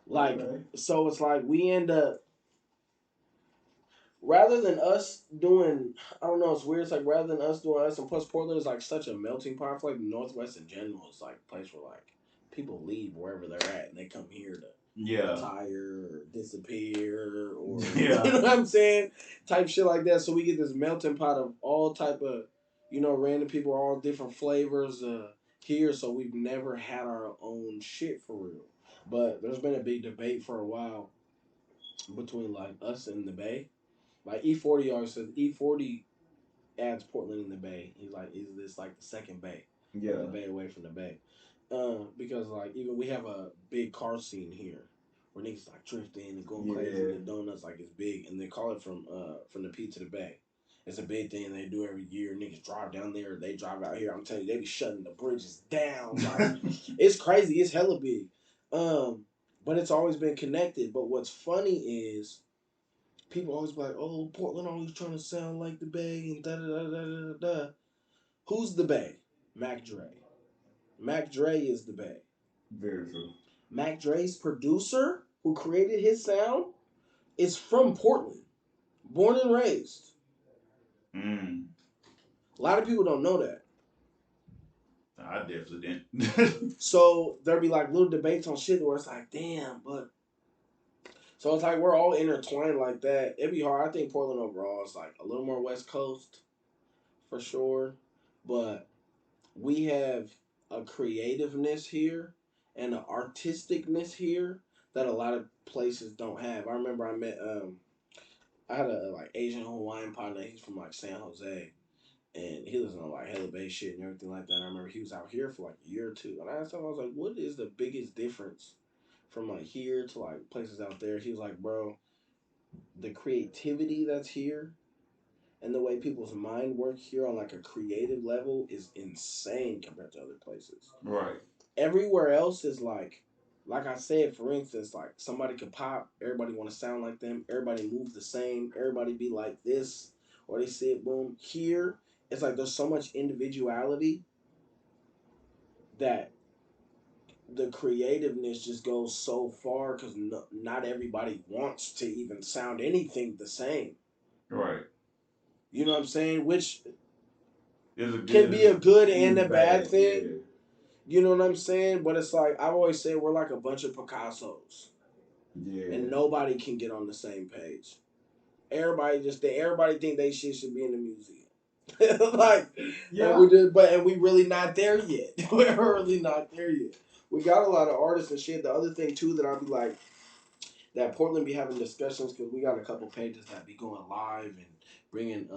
Like Okay. so it's like we end up rather than us doing, I don't know, it's weird. It's like rather than us doing us, and plus Portland is like such a melting pot. I feel like the Northwest in general is like a place where like people leave wherever they're at and they come here to Yeah. retire or disappear or you Yeah. know what I'm saying, type shit like that. So we get this melting pot of all type of random people, all different flavors here. So we've never had our own shit for real. But there's been a big debate for a while between like us and the Bay like E40 always says E40 adds Portland in the Bay. He's like, is this like the second Bay? Like the Yeah. Bay away from the Bay. Because like even we have a big car scene here where niggas like drifting and going crazy. Yeah. The donuts like it's big, and they call it from the P to the Bay. It's a big thing they do every year. Niggas drive down there, they drive out here. I'm telling you, they be shutting the bridges down. Like it's crazy. It's hella big. But it's always been connected. But what's funny is people always be like, "Oh, Portland always trying to sound like the Bay and da da da da da da." Who's the Bay? Mac Dre. Mac Dre is the Bay. Very true. Mac Dre's producer, who created his sound, is from Portland, born and raised. Mm. A lot of people don't know that. I definitely didn't. So there be like little debates on shit where it's like, damn, but so it's like we're all intertwined like that. It'd be hard. I think Portland overall is like a little more West Coast for sure, but we have a creativeness here and an artisticness here that a lot of places don't have. I remember I had a like Asian Hawaiian partner. He's from like San Jose, and he lives on like hella bay shit and everything like that. And I remember he was out here for like a year or two, and I asked him, I was like, "What is the biggest difference from like here to like places out there?" He was like, "Bro, the creativity that's here." And the way people's mind work here on like a creative level is insane compared to other places. Right. Everywhere else is like I said, for instance, like somebody could pop, everybody want to sound like them, everybody move the same, everybody be like this, or they say it boom. Here, it's like there's so much individuality that the creativeness just goes so far because not everybody wants to even sound anything the same. Right. You know what I'm saying? Which It's a can be a good good and and a bad bad. thing. Yeah. You know what I'm saying? But it's like I've always said we're like a bunch of Picassos. And Yeah. nobody can get on the same page. Everybody think they shit should be in the museum. Like and Yeah. we really not there yet. We're really not there yet. We got a lot of artists and shit. The other thing too that I'll be like that Portland be having discussions because we got a couple pages that be going live and bringing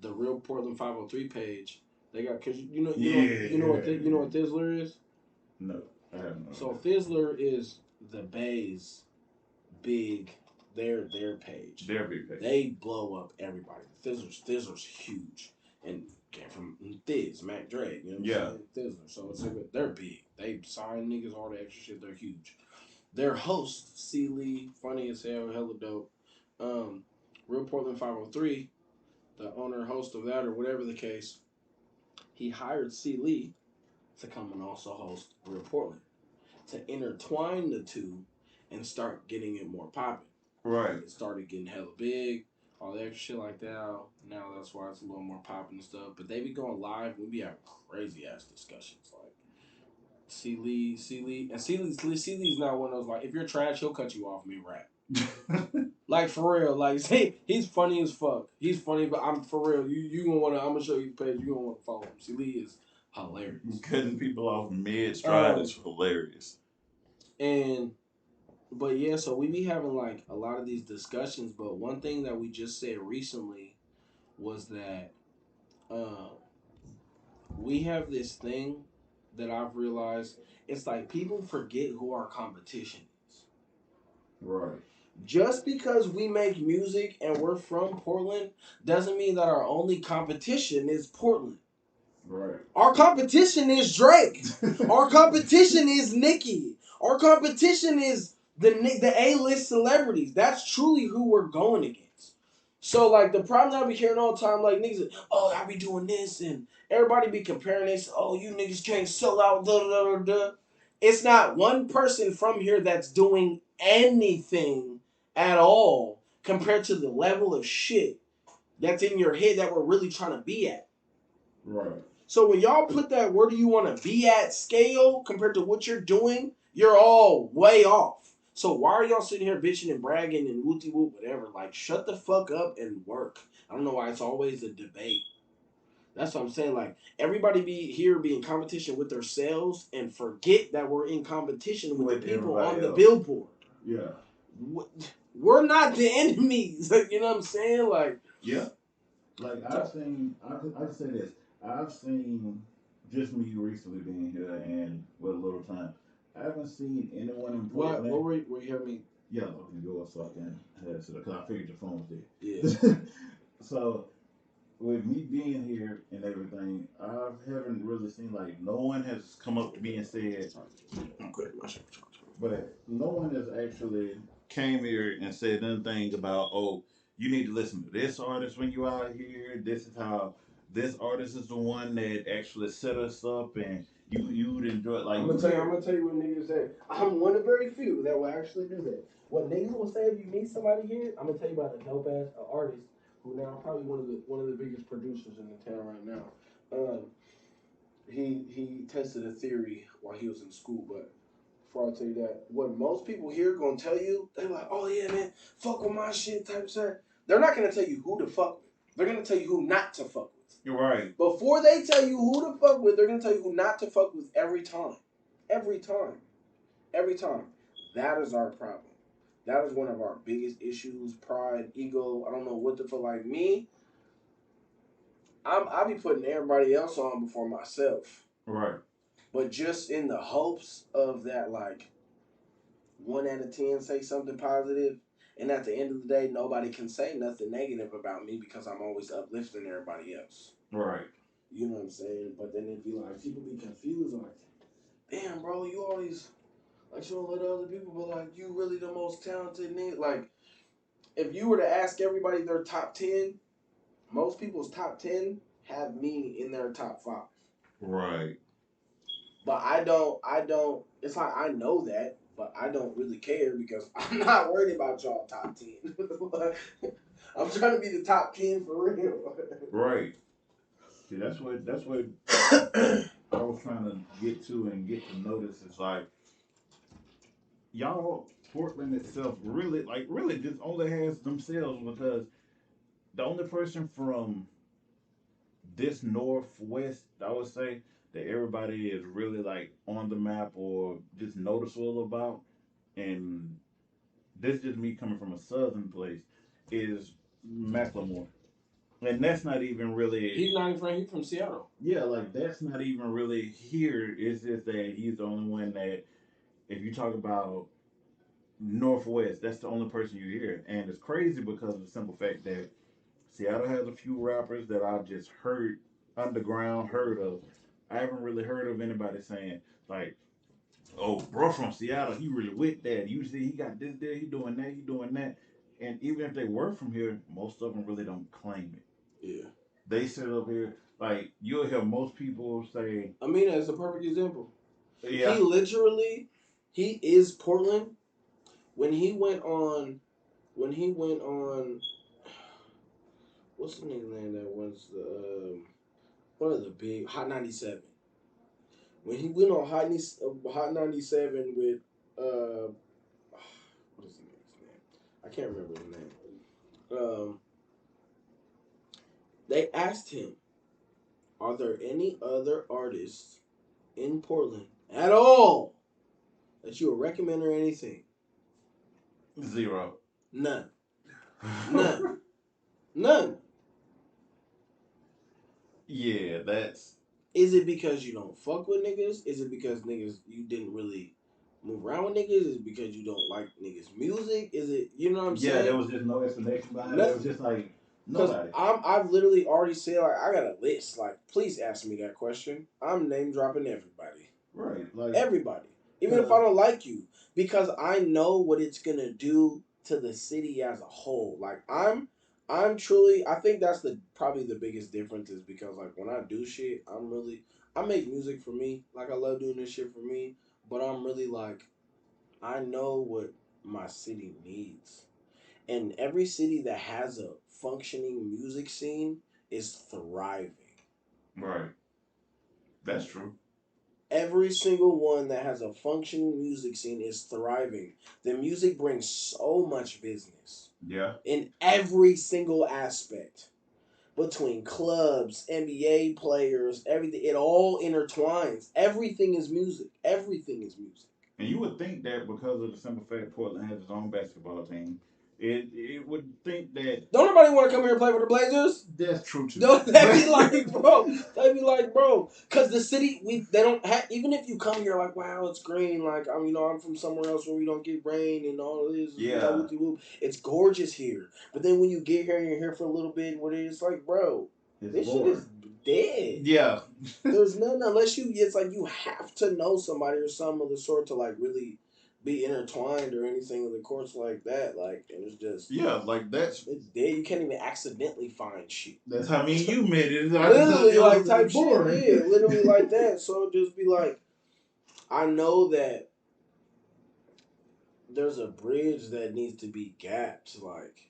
the real Portland 503 page They got because Yeah. you know what Thizzler is. No, I have no So idea. Thizzler is the Bay's big their page. Their big page. They blow up everybody. Thizzler's huge and came from Thiz, Mac Dre, you know what Yeah. I'm saying? Thizzler. So they're big. They sign niggas, all the extra shit, they're huge. Their host, C Lee, funny as hell, hella dope. Um, Real Portland 503, the owner host of that or whatever the case, he hired C Lee to come and also host Real Portland to intertwine the two and start getting it more popping. Right. It started getting hella big, all that extra shit like that. Now that's why it's a little more popping and stuff. But they be going live. We be having crazy ass discussions. Like C Lee's not one of those like if you're trash, he'll cut you off and rap. Like for real, like he's funny as fuck. He's funny, but I'm for real. You gonna wanna? I'm gonna show you his page. You gonna wanna follow him. C Lee is hilarious. Cutting people off mid stride is hilarious. And but yeah, so we be having like a lot of these discussions. But one thing that we just said recently was that uh, we have this thing that I've realized. It's like people forget who our competition is. Right. Just because we make music and we're from Portland doesn't mean that our only competition is Portland. Right. Our competition is Drake. Our competition is Nicki. Our competition is the A-list celebrities. That's truly who we're going against. So like the problem that I be hearing all the time, like niggas, oh I be doing this and everybody be comparing this. Oh you niggas can't sell out. Da, da, da, da. It's not one person from here that's doing anything at all compared to the level of shit that's in your head that we're really trying to be at. Right. So when y'all put that where do you want to be at scale compared to what you're doing, you're all way off. So why are y'all sitting here bitching and bragging and wooty whoop whatever? Like shut the fuck up and work. I don't know why it's always a debate. That's what I'm saying. Like everybody be in competition with themselves and forget that we're in competition with the people on the billboard. Yeah. We're not the enemies. You know what I'm saying? Like yeah. Like I've seen, I say this. I've seen just me recently being here and with a little time. I haven't seen anyone in Portland. what were you hearing me? Yeah, okay, go so I can have it because I figured your phone was dead. Yeah. So with me being here and everything, I haven't really seen like no one has come up to me and said, but no one has actually came here and said anything about, oh, you need to listen to this artist when you out here. This is how this artist is the one that actually set us up, and you would enjoy it. Like I'm gonna tell you what niggas say. I'm one of very few that will actually do that. What niggas will say if you meet somebody here, I'm gonna tell you about a dope ass artist who now probably one of the biggest producers in the town right now. He tested a theory while he was in school, but before I tell you that, what most people here gonna tell you, they're like, oh yeah, man, fuck with my shit type of shit. They're not gonna tell you who to fuck with. They're gonna tell you who not to fuck with. You're right. Before they tell you who to fuck with, they're gonna tell you who not to fuck with every time. Every time. Every time. That is our problem. That is one of our biggest issues. Pride, ego, I don't know what the fuck. Like me, I be putting everybody else on before myself. Right. But just in the hopes of that, like, 1 out of 10 say something positive, and at the end of the day, nobody can say nothing negative about me because I'm always uplifting everybody else. Right. You know what I'm saying? But then it'd be like, people be confused, like, damn, bro, you always, like, you don't let other people, but, like, you really the most talented nigga. Like, if you were to ask everybody their top 10, most people's top 10 have me in their top 5. Right. But I don't, it's like, I know that, but I don't really care because I'm not worried about y'all top 10. I'm trying to be the top 10 for real. Right. See, that's what I was trying to get to and get to notice. It's like y'all Portland itself really just only has themselves because the only person from this northwest, I would say, that everybody is really like on the map or just noticeable about, and this is just me coming from a southern place, is Macklemore. and that's not even really. He's not even from. He's from Seattle. Yeah, like that's not even really here. It's just that he's the only one that, if you talk about Northwest, that's the only person you hear, and it's crazy because of the simple fact that Seattle has a few rappers that I've just heard underground, heard of. I haven't really heard of anybody saying like, "Oh, bro from Seattle, he really with that." Usually he got this there, he doing that, he doing that. And even if they were from here, most of them really don't claim it. Yeah. They sit up here like you'll hear most people say, I mean, that's a perfect example. He "Yeah, literally, he is Portland. When he went on, when he went on, what's the nigga name that was the one of the big Hot 97. When he went on Hot 97 with what is the nigga's name? I can't remember his name. They asked him, "Are there any other artists in Portland at all that you would recommend or anything?" zero." None. None. None. Yeah, that's Is it because you don't fuck with niggas? Is it because niggas you didn't really move around with niggas? Is it because you don't like niggas' music? Is it you know what I'm yeah. There saying? was just no explanation behind it. It was Nothing. just like Cause nobody. I've literally already said like I got a list. Like please ask me that question. I'm name dropping everybody. Right, like Everybody. Even if I because don't like you. Because I know what it's gonna do to the city as a whole. Like I'm truly I think that's the probably the biggest difference is because like when I do shit, I make music for me. Like I love doing this shit for me. But I'm really like I know what my city needs. And every city that has a functioning music scene is thriving. right, that's true. Every single one that has a functioning music scene is thriving. The music brings so much business Yeah, in every single aspect between clubs, NBA players, everything. It all intertwines. Everything is music. Everything is music. and you would think that because of the simple fact Portland has its own basketball team, it would think that Don't nobody want to come here and play for the Blazers? that's true too. Don't they be like, bro? They be like, bro, because the city they don't have. Even if you come here like, wow, it's green. Like I'm from somewhere else where we don't get rain and all of this. Yeah, Whoopty whoop. It's gorgeous here. But then when you get here, you're here for a little bit. What it's like, bro, it's this shit boring. is dead. Yeah, There's none unless you. It's like you have to know somebody or some of the sort to like really be intertwined or anything of the course like that. Like, and it's just yeah, like it's dead. You can't even accidentally find shit. that's how me and you met it. I just Literally it like was type it's shit, boring. yeah, literally like that. So just be like, I know that there's a bridge that needs to be gapped. Like,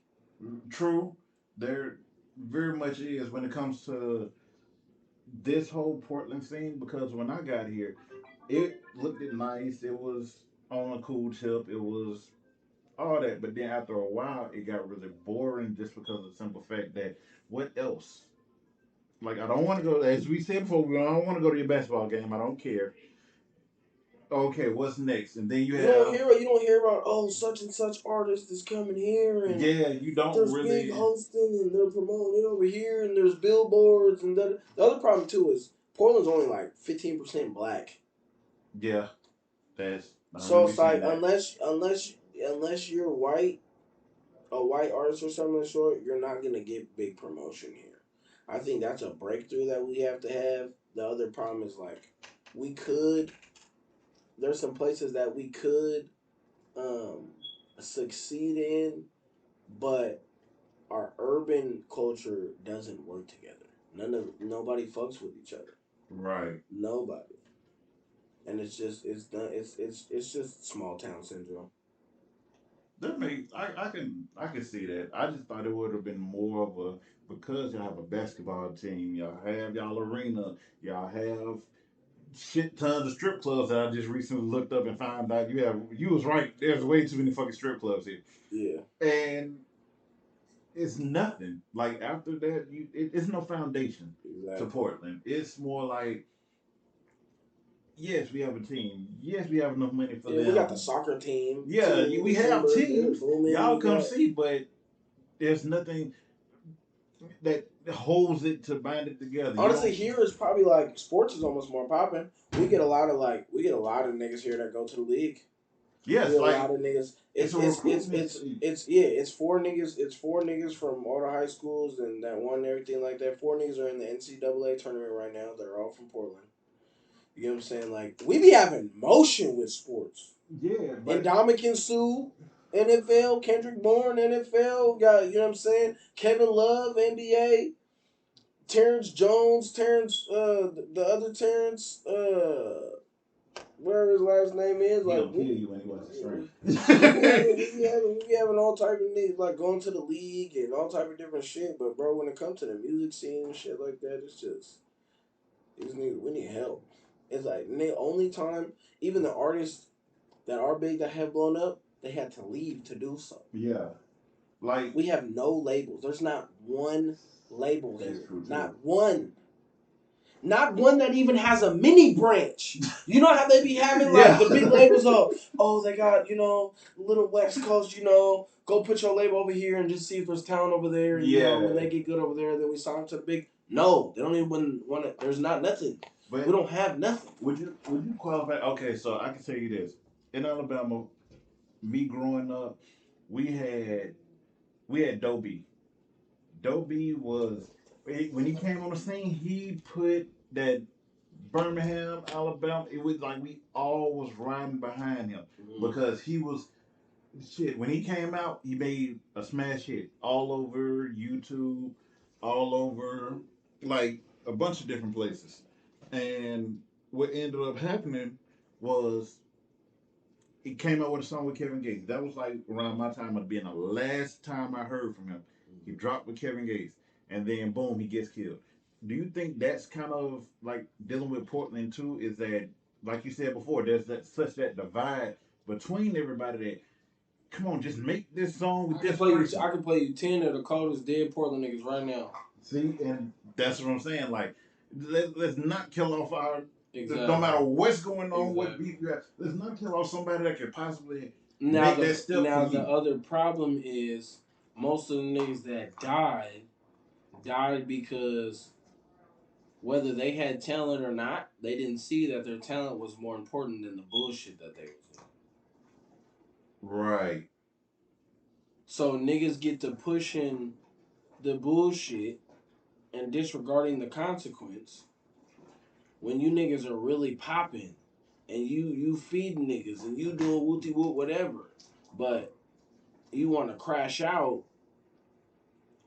True, there very much is when it comes to this whole Portland scene because when I got here, it looked it nice. It was on a cool tip. It was all that, but then after a while, it got really boring just because of the simple fact that what else? Like I don't want to go. As we said before, I don't want to go to your basketball game. I don't care. Okay, what's next? And then you have you don't hear about such and such artist is coming here and yeah, you don't there's big really hosting and they're promoting it over here and there's billboards and the other problem too is Portland's only like 15% black. yeah. That's I So remember it's like seeing that. unless you're white, a white artist or something of the sort, you're not gonna get big promotion here. I think that's a breakthrough that we have to have. The other problem is like we could. There's some places that we could um, succeed in, but our urban culture doesn't work together. Nobody fucks with each other. Right. Nobody, and it's done. It's just small town syndrome. That makes I can see that. I just thought it would have been more of a because y'all have a basketball team, y'all have y'all arena, y'all have shit tons of strip clubs that I just recently looked up and found out you was right. There's way too many fucking strip clubs here. Yeah, And it's nothing. Like after that, it's no foundation to exactly. Portland. It's more like yes, we have a team. Yes, we have enough money for Yeah, we got the them. soccer team. Yeah, Team we have December, they're teams. booming. Y'all We come got see, but there's nothing. that holds it to bind it together. Honestly, here is probably like sports is almost more popping. We get a lot of niggas here that go to the league. Yes, We get a like lot of niggas. it's a recruitment. It's 4 niggas. It's 4 niggas from all the high schools and that one and everything like that. 4 niggas are in the NCAA tournament right now. That are all from Portland. You know what I'm saying? Like we be having motion with sports. Yeah, And but Dominican Sue, NFL, Kendrick Bourne, NFL, got you know what I'm saying? Kevin Love, NBA, Terrence Jones, the other Terrence, whatever his last name is, he'll like kill you when he watches strength. we having all type of niggas like going to the league and all type of different shit. But bro, when it comes to the music scene and shit like that, it's just these niggas we need help. It's like the only time even the artists that are big that have blown up, they had to leave to do so. Yeah, like We have no labels. There's not one label that's here. true too. Not one. Not one that even has a mini branch. You know how they be having like the big labels of, oh, they got, little West Coast, go put your label over here and just see if there's talent over there. And, when they get good over there, then we sign to the big. No, they don't even want to. There's not nothing. But we don't have nothing. Would you qualify? Okay, so I can tell you this: in Alabama, me growing up, we had Dobie. Dobie was when he came on the scene, he put that Birmingham, Alabama. It was like we all was riding behind him because he was shit. When he came out, he made a smash hit all over YouTube, all over like a bunch of different places. And what ended up happening was he came out with a song with Kevin Gates. That was like around my time of being the last time I heard from him. He dropped with Kevin Gates, and then boom, he gets killed. Do you think that's kind of like dealing with Portland too? Is that like you said before? There's that divide between everybody that come on, just make this song with this person. I can play you 10 of the coldest dead Portland niggas right now. See, and that's what I'm saying. Like, let's not kill off our. Exactly. No matter what's going on, what beef you have, let's not kill off somebody that could possibly make that step Now for you. the other problem is most of the niggas that died because whether they had talent or not, they didn't see that their talent was more important than the bullshit that they was in. Right. So niggas get to pushing the bullshit and disregarding the consequence when you niggas are really popping and you feeding niggas and you doing wooty woot whatever, but you want to crash out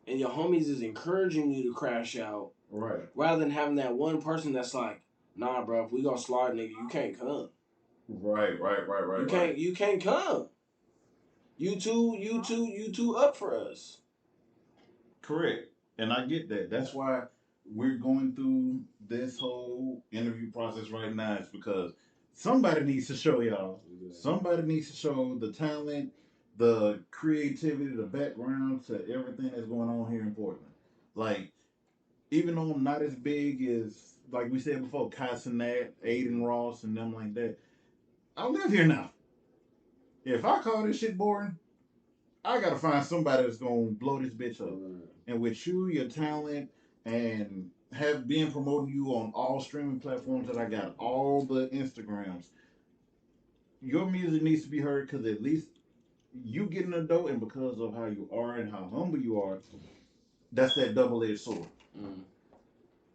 and your homies is encouraging you to crash out, right? Rather than having that one person that's like, nah, bro, if we gonna slide, nigga, you can't come. Right. You can't come. You too up for us. Correct. And I get that. That's why we're going through this whole interview process right now. It's because somebody needs to show y'all. Somebody needs to show the talent, the creativity, the background to everything that's going on here in Portland. Like, even though I'm not as big as, like we said before, Casanat, Aiden Ross, and them like that, I live here now. If I call this shit boring, I gotta find somebody that's gonna blow this bitch up. And with you, your talent, and have been promoting you on all streaming platforms that I got, all the Instagrams, your music needs to be heard because at least you getting a dough, and because of how you are and how humble you are, that's that double-edged sword. Mm.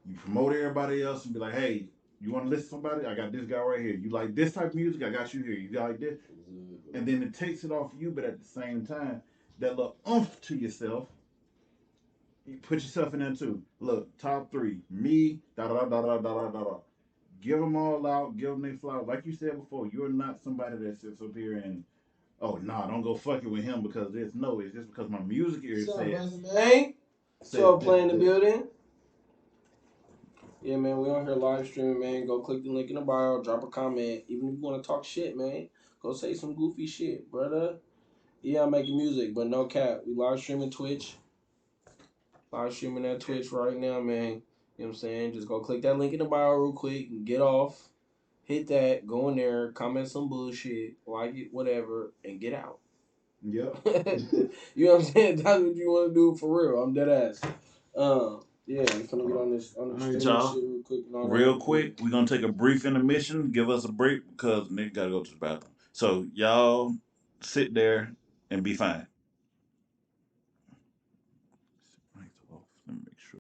You promote everybody else and be like, hey, you want to listen to somebody? I got this guy right here. You like this type of music? I got you here. You like this? And then it takes it off you, but at the same time, that little oomph to yourself, you put yourself in there too. Look, top 3, me, da da da da da da da da. Give them all out, give them their flowers. Like you said before, you're not somebody that sits up here and, oh, nah, don't go fucking with him because this. No, it's just because my music ear says. Hey, so playing the building. Yeah, man, we on here live streaming, man. Go click the link in the bio, drop a comment. Even if you want to talk shit, man, go say some goofy shit, brother. Yeah, I'm making music, but no cap. We live streaming Twitch. Live streaming that Twitch right now, man. You know what I'm saying? Just go click that link in the bio real quick and get off. Hit that, go in there, comment some bullshit, like it, whatever, and get out. Yep. You know what I'm saying? That's what you want to do for real. I'm dead ass. Yeah, I'm gonna get on All this right, streaming y'all. shit real quick and all that. Real Yeah. quick, we're gonna take a brief intermission. Give us a break because Nick gotta go to the bathroom. So y'all sit there and be fine. Let me make sure.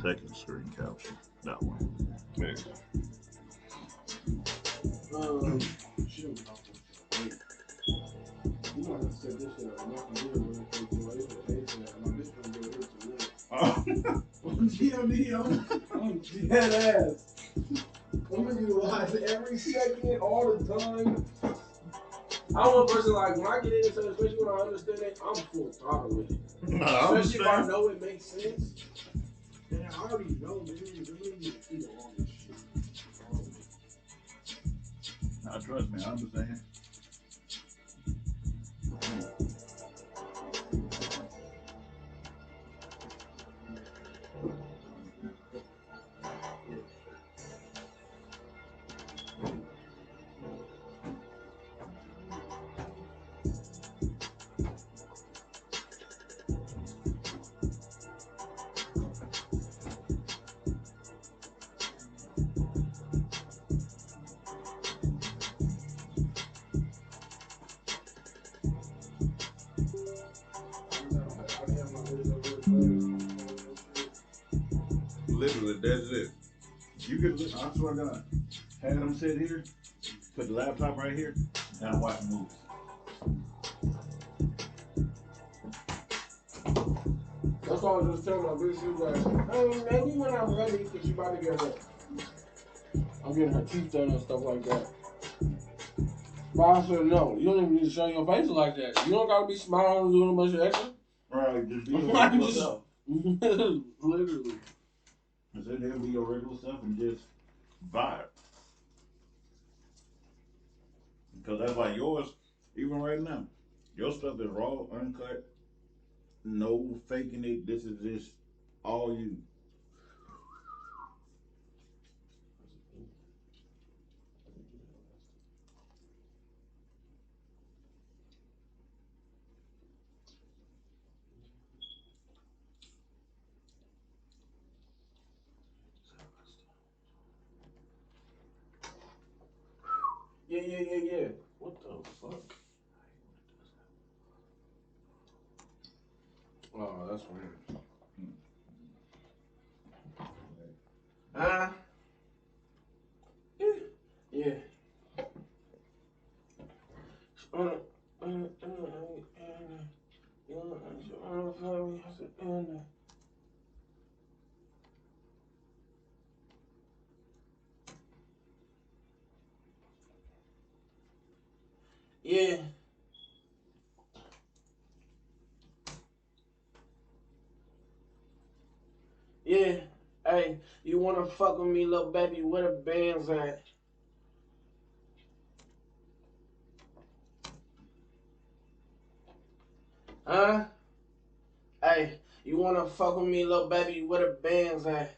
Second screen capture. That one. Man. Shoot. Wait. You might have to set this shit up. My computer really quick, boy. It's a pay for that. My bitch gonna do it tonight. I'm dead ass. I'm gonna utilize every second, all the time. I'm one person like when I get into something, especially when I understand it, I'm full throttle with it. No, I Especially if I understand. know it makes sense. And I already know, man. Really need to see all this shit. No, trust me, I understand. Literally, that's it. You could, I swear to God, have them sit here, put the laptop right here, and I'm watching movies. That's why I was just telling my bitch, she was like, maybe when I'm ready, because she about to get her. I'm getting her teeth done and stuff like that. But I said, no, you don't even need to show your face like that. You don't gotta be smiling and doing a bunch of extra. Right, just be your Like, regular just self. literally. And sit there and be your regular self and just vibe. Because that's why yours, even right now, your stuff is raw, uncut, no faking it. This is just all you. Yeah. What the fuck? Oh, that's weird. Ah, yeah. Yeah, yeah. Hey, you wanna fuck with me, little baby? Where the bands at? Huh? Hey, you wanna fuck with me, little baby? Where the bands at?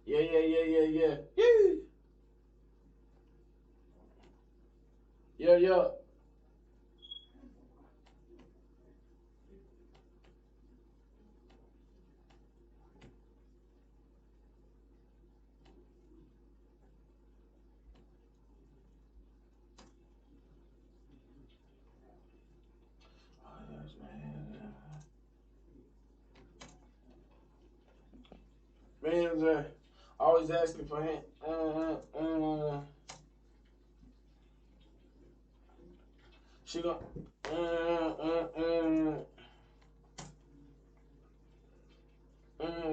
Yeah. Yeah. Oh, yes, man. Bands at. Always asking for him. She gon'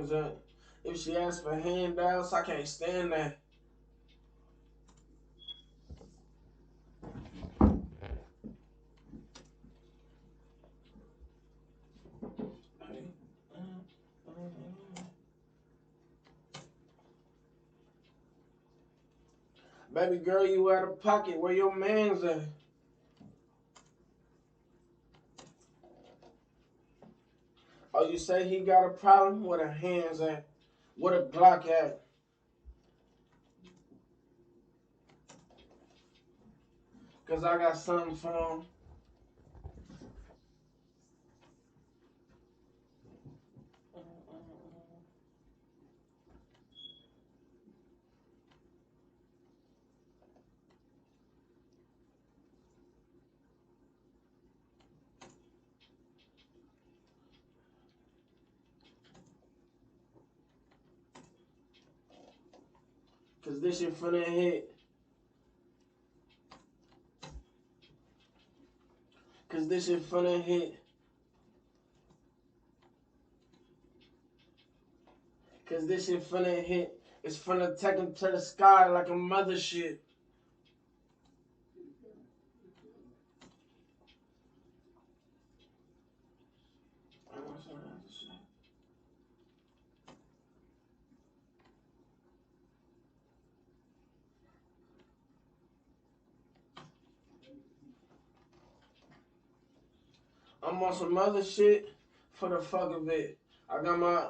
that. If she asks for handouts, I can't stand that. Hey, baby girl, you out of pocket. Where your man's at? Oh, you say he got a problem? Where the hands at? Where the Glock at? Cause I got something for him. Cause this shit finna hit. Cause this shit finna hit. Cause this shit finna hit. It's finna take him to the sky like a mother shit. I'm on some other shit for the fuck of it. I got my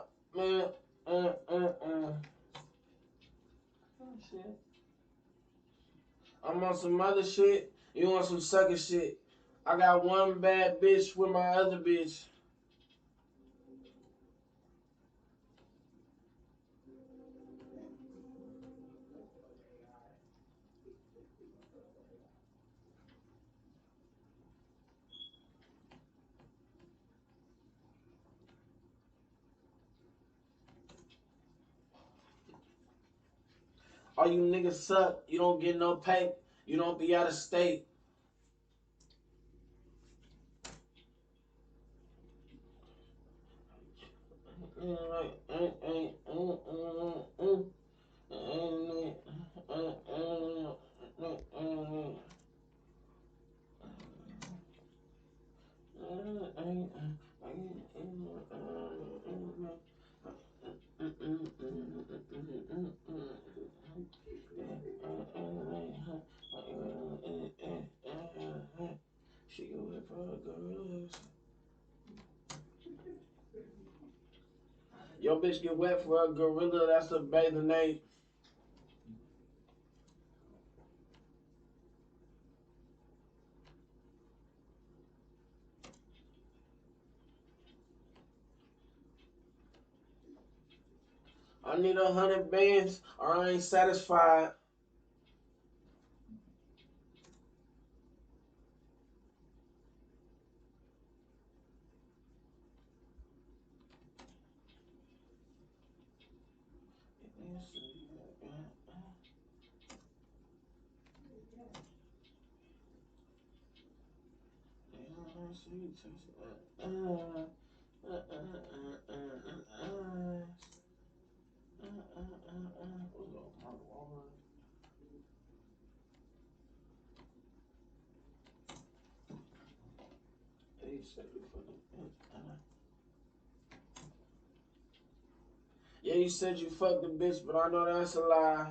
Oh, shit. I'm on some other shit. You on some sucker shit. I got one bad bitch with my other bitch. All you niggas suck. You don't get no pay. You don't be out of state. She go with her girls. Yo, bitch get wet for a gorilla. That's a bathing ape. I need 100 bands or I ain't satisfied. Yeah, you said you fucked the bitch, but I know that's a lie.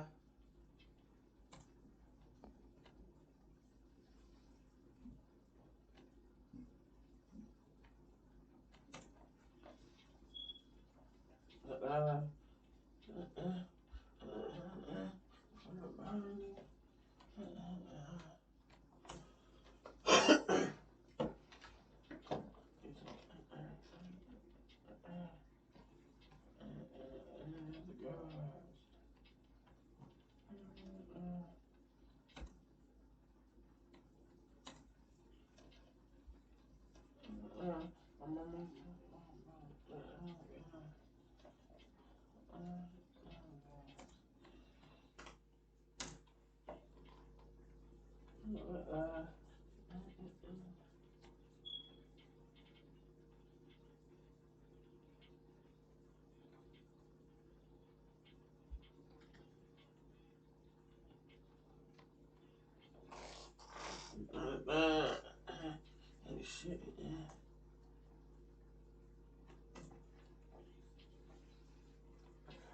Shit.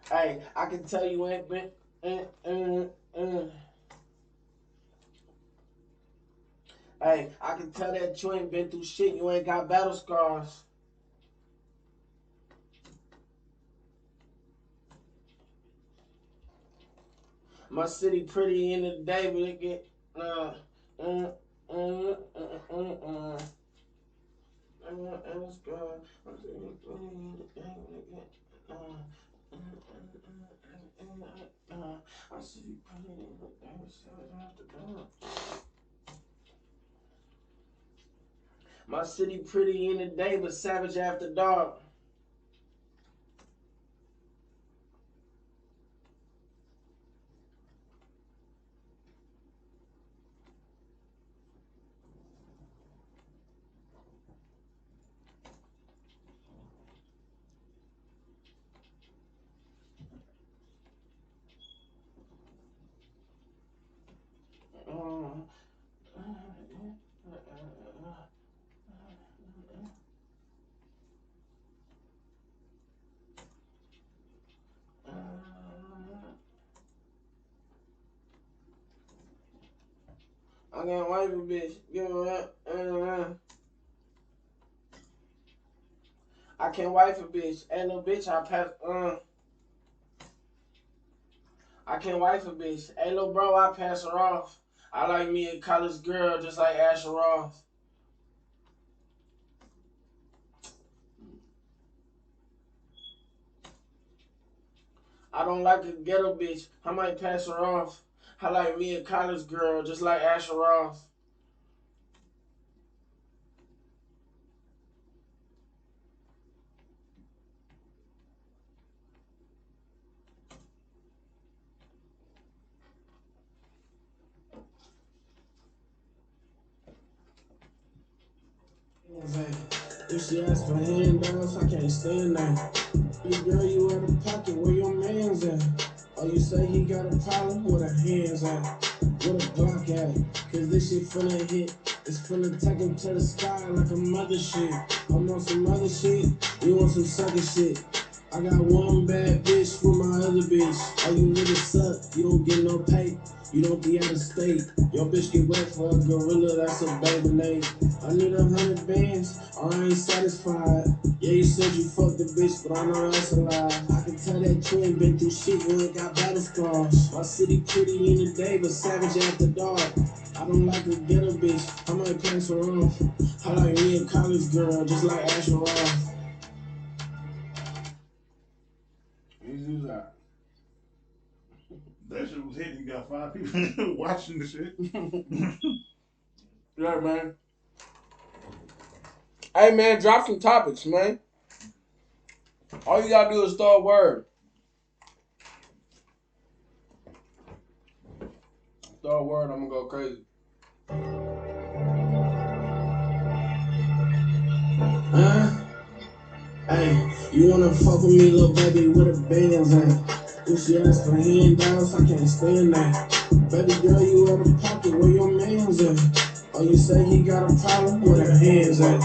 Hey, I can tell you ain't been. Hey, I can tell that you ain't been through shit. You ain't got battle scars. My city pretty in the day, but it get. Uh, uh, uh, uh, uh, uh. Let's go. I see you pretty in the day, so I have to go. My city pretty in the day, but savage after dark. I got wife a bitch. Give her that. I can't wife a bitch. Ain't no bitch. I pass. I can't wife a bitch. Ain't no bro. I pass her off. I like me a college girl, just like Asher Roth. I don't like a ghetto bitch. I might pass her off. I like me a college girl, just like Asher Roth. If she asks for handouts, I can't stand that. Big girl, you out of pocket, where your man's at? Oh, you say he got a problem, where the hands at? Where the Glock at? Cause this shit finna hit. It's finna take him to the sky like a mother shit. I'm on some other shit, you want some sucker shit. I got one bad bitch with my other bitch. All you niggas suck, you don't get no pay. You don't be out of state. Your bitch get wet for a gorilla, that's a baby name. I need 100 bands, or I ain't satisfied. Yeah, you said you fucked the bitch, but I know that's a lie. I can tell that you ain't been through shit, you ain't got battle scars. My city pretty in the day, but savage after dark. I don't like to get a bitch, I might pass her off. I like me a college girl, just like Asher Roth. Easy as that. That shit was hitting. You got 5 people watching the shit. Yeah, man. Hey, man, drop some topics, man. All you gotta do is throw a word. Throw a word, I'm gonna go crazy. Hey, you wanna fuck with me, little baby, with a bands at? If she asks for handouts, I can't stand that. Baby girl, you out of pocket, where your man's at? Oh, you say he got a problem, where the hands at?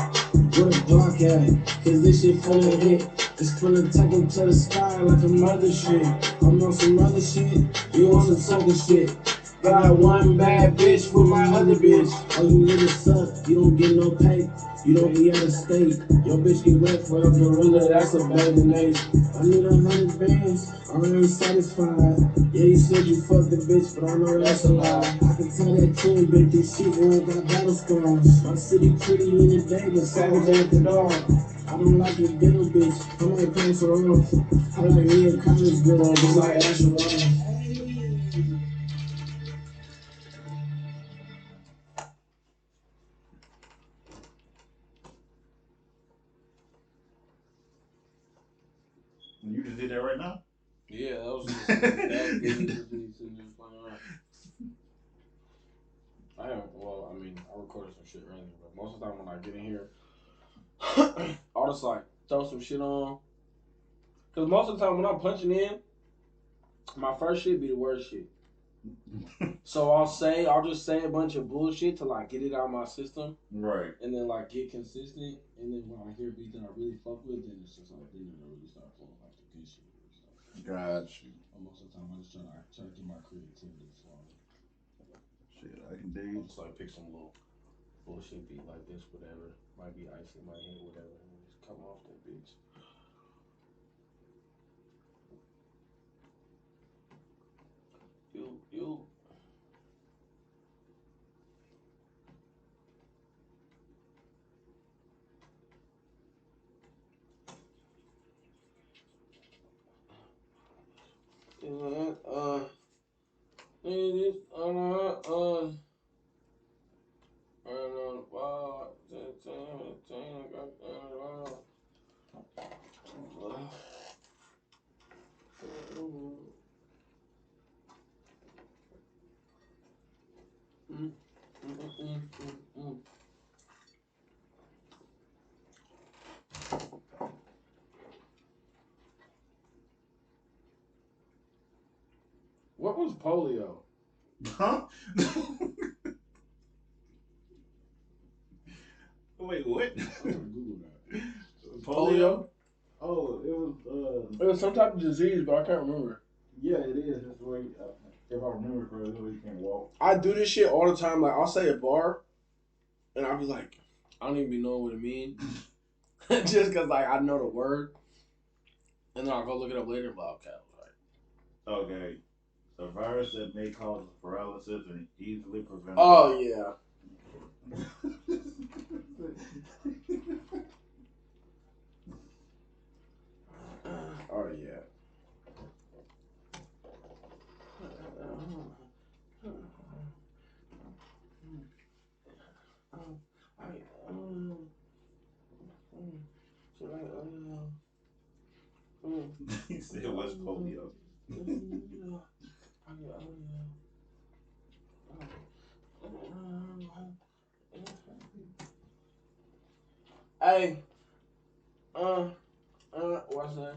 Where the Glock at? Cause this shit finna hit. It's finna take him to the sky like a mother shit. I'm on some other shit, you on some sucker shit. Got one bad bitch with my other bitch. All you niggas suck, you don't get no pay. You don't be out of state. Your bitch get wet for a gorilla, that's a baby name. I need 100 bands, I ain't satisfied. Yeah, you said you fucked the bitch, but I know that's a lie. I can tell that you ain't been through shit, you ain't got battle scars. My city pretty in the day, but savage after dark. I don't like your bitter bitch, I might pass her off. I like me a college girl, just like Asher Roth. You just did that right now? Yeah, that was just that good. Just me sitting there playing around. I am. Well, I mean, I recorded some shit earlier, but most of the time when I get in here, I'll just like throw some shit on. Cause most of the time when I'm punching in, my first shit be the worst shit. So I'll just say a bunch of bullshit to like get it out of my system, Right. and then like get consistent, and then when I hear a beat that I really fuck with, then it's just like then it'll really start flowing like the good shit and stuff. Got you. But most of the time I just try to get my creativity flowing. Shit, I can dig I'll it. just like pick some little bullshit beat like this, whatever. Might be ice in my head, whatever, and then just come off that bitch. You. What was polio? Huh? Wait, what? I'm gonna Google that. Polio? Oh, it was. It was some type of disease, but I can't remember. Yeah, it is. That's the way. If I remember correctly, that's the way you can't walk. I do this shit all the time. Like I'll say a bar, and I'll be like, I don't even be knowing what it means, just cause like I know the word, and then I'll go look it up later. But okay, Okay. A virus that may cause paralysis and easily preventable. oh yeah. Oh yeah. He said it was polio. Hey, what's that?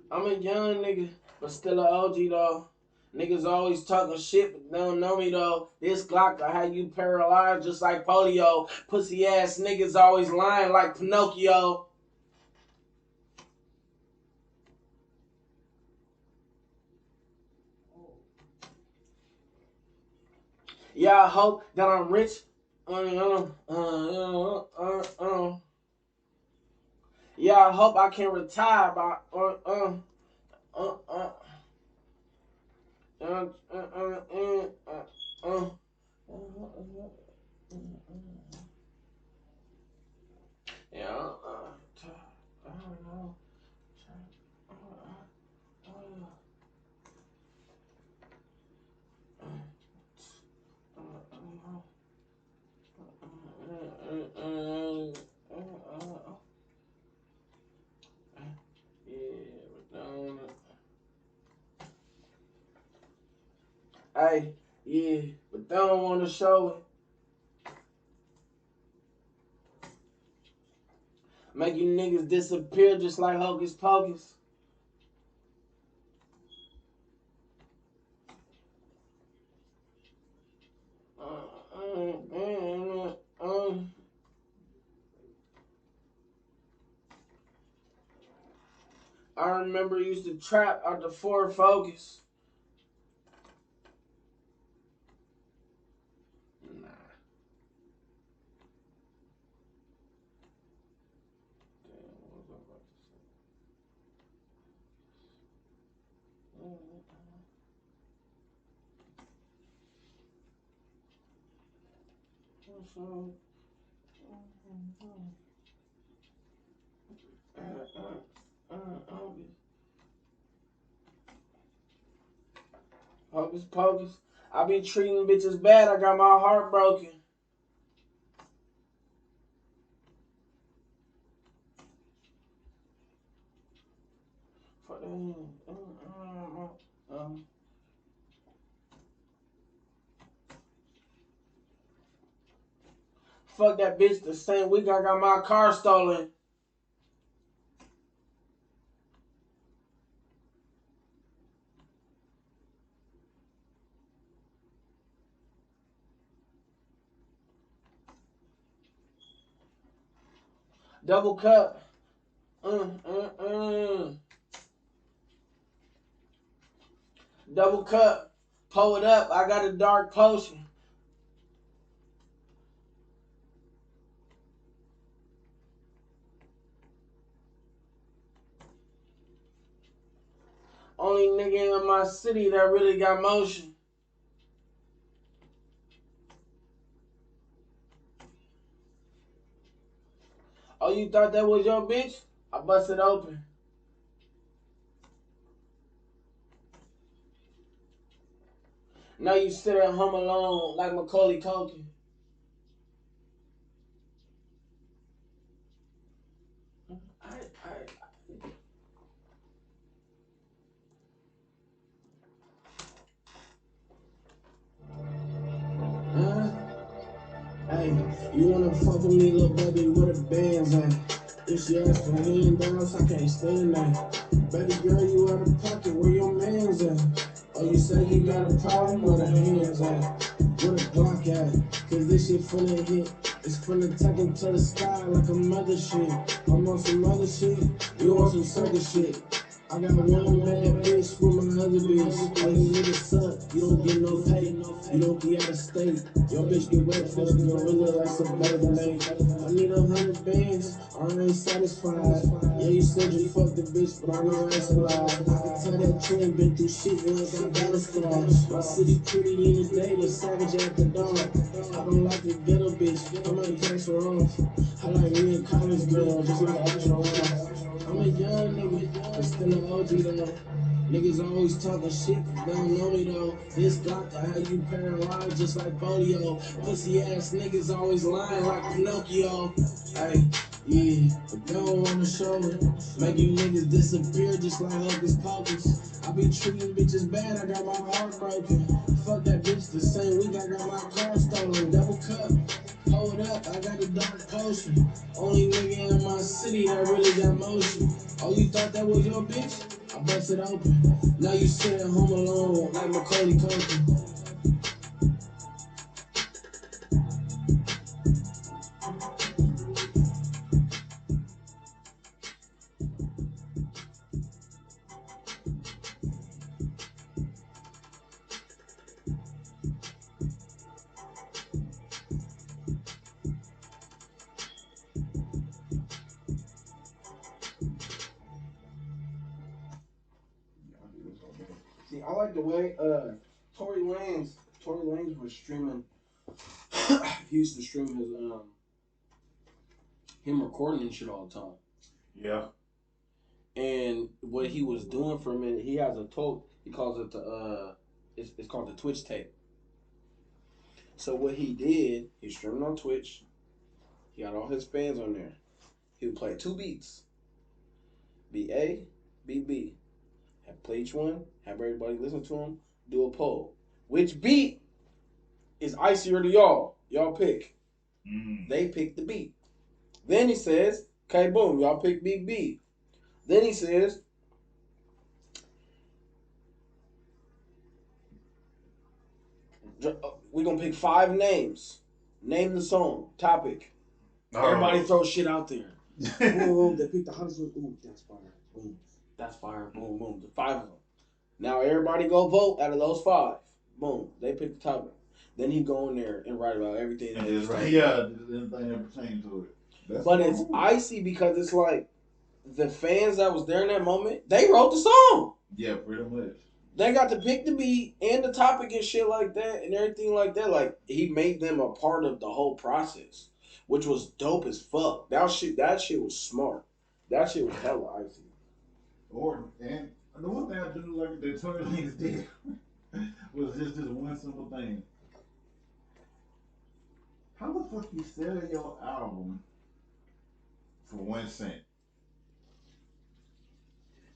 I'm a young nigga, but still a OG though. Niggas always talking shit, but they don't know me though. This Glock I had you paralyzed just like polio. Pussy ass niggas always lying like Pinocchio. Yeah, I hope that I'm rich. Yeah, I hope I can retire by uh, uh, uh, uh, uh, uh, uh, yeah, I don't know. Hey, yeah, but they don't want to show it. Make you niggas disappear just like Hocus Pocus. I remember used to trap out the Ford Focus. Nah. Damn, what was I about to say? Hocus Pocus. I be treating bitches bad. I got my heart broken. Fuck that bitch. The same week I got my car stolen. Double cup. Double cup. Pull it up. I got a dark potion. Only nigga in my city that really got motion. Oh, you thought that was your bitch? I busted open. Now you sit at home alone like Macaulay Culkin. I, Hey, you wanna fuck with me, little baby, where the bands at? If she asks for handouts, I can't stand that. Baby girl, you out of pocket, where your man's at? Oh, you say he got a problem, where the hands at? Where the Glock at? Cause this shit finna hit. It's finna take him to the sky like a mother shit. I'm on some other shit, you on some sucker shit. I got one bad bitch with my other bitch. All you niggas suck, you don't get no pay. You don't be out of state. Your bitch get wet for the gorilla like some better mate. I need 100 bands, or I ain't satisfied. Yeah, you said you fucked the bitch, but I know that's a lie. I can tell that you ain't been through shit, you ain't got battle scars. My city pretty in the day, but savage at the dawn. I don't like the ghetto bitch, I might cash her off. I like me a college girl, just like Asher Ross. I'm a young nigga, but still an OG though. Niggas always talking shit, they don't know me though. This Glock, I had you paralyzed just like polio. Pussy ass niggas always lying like Pinocchio. Hey. Yeah, but they don't wanna show it. Make you niggas disappear just like Hocus Pocus. I be treating bitches bad, I got my heart broken. Fuck that bitch the same week I got my car stolen. Double cup, hold up, I got a dark potion. Only nigga in my city that really got motion. Oh, you thought that was your bitch? I bust it open. Now you sit at home alone like Macaulay Culkin. See, I like the way Tory Lanez was streaming. He used to stream his him recording and shit all the time. Yeah. And what he was doing for a minute, he has a talk. He calls it the it's called the Twitch tape. So what he did, he streamed on Twitch. He had all his fans on there. He would play two beats, beat A, beat B. Have play each one. Have everybody listen to him. Do a poll. Which beat is icier to y'all? Y'all pick. They pick the beat. Then he says, okay, boom, y'all pick Big B. Then he says, we're going to pick 5 names. Name the song. Topic. Everybody throw shit out there. Boom, they pick the hottest one. Ooh, that's fire. Boom. That's fire. Boom, boom. The 5 of them. Now everybody go vote out of those 5. Boom. They pick the topic. Then he go in there and write about everything. And just right, yeah, anything that pertains to it. That's but it's icy because it's like the fans that was there in that moment, they wrote the song. Yeah, pretty much. They got to pick the beat and the topic and shit like that and everything like that. Like he made them a part of the whole process, which was dope as fuck. That shit was smart. That shit was hella icy. And the one thing I do like that Tory Lanez did was just this one simple thing. How the fuck you sell your album for 1 cent?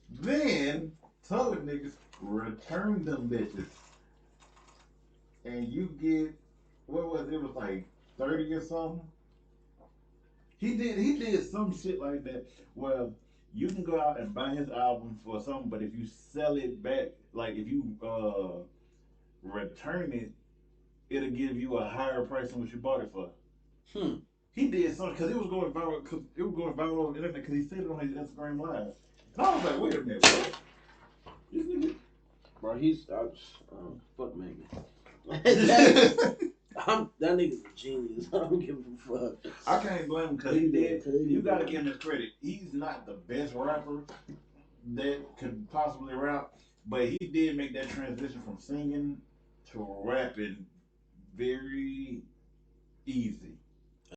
Then told niggas return them bitches, and you get what was it? It was like 30 or something. He did some shit like that. Well, you can go out and buy his album for something, but if you sell it back, like if you return it, it'll give you a higher price than what you bought it for. He did something because it was going viral. Cause it was going viral on the internet because he said it on his Instagram live. And I was like, wait a minute, what? This nigga, bro, fuck Megan. that nigga's a genius. I don't give a fuck. I can't blame him because he did. You gotta give him his credit. He's not the best rapper that could possibly rap, but he did make that transition from singing to rapping very easy.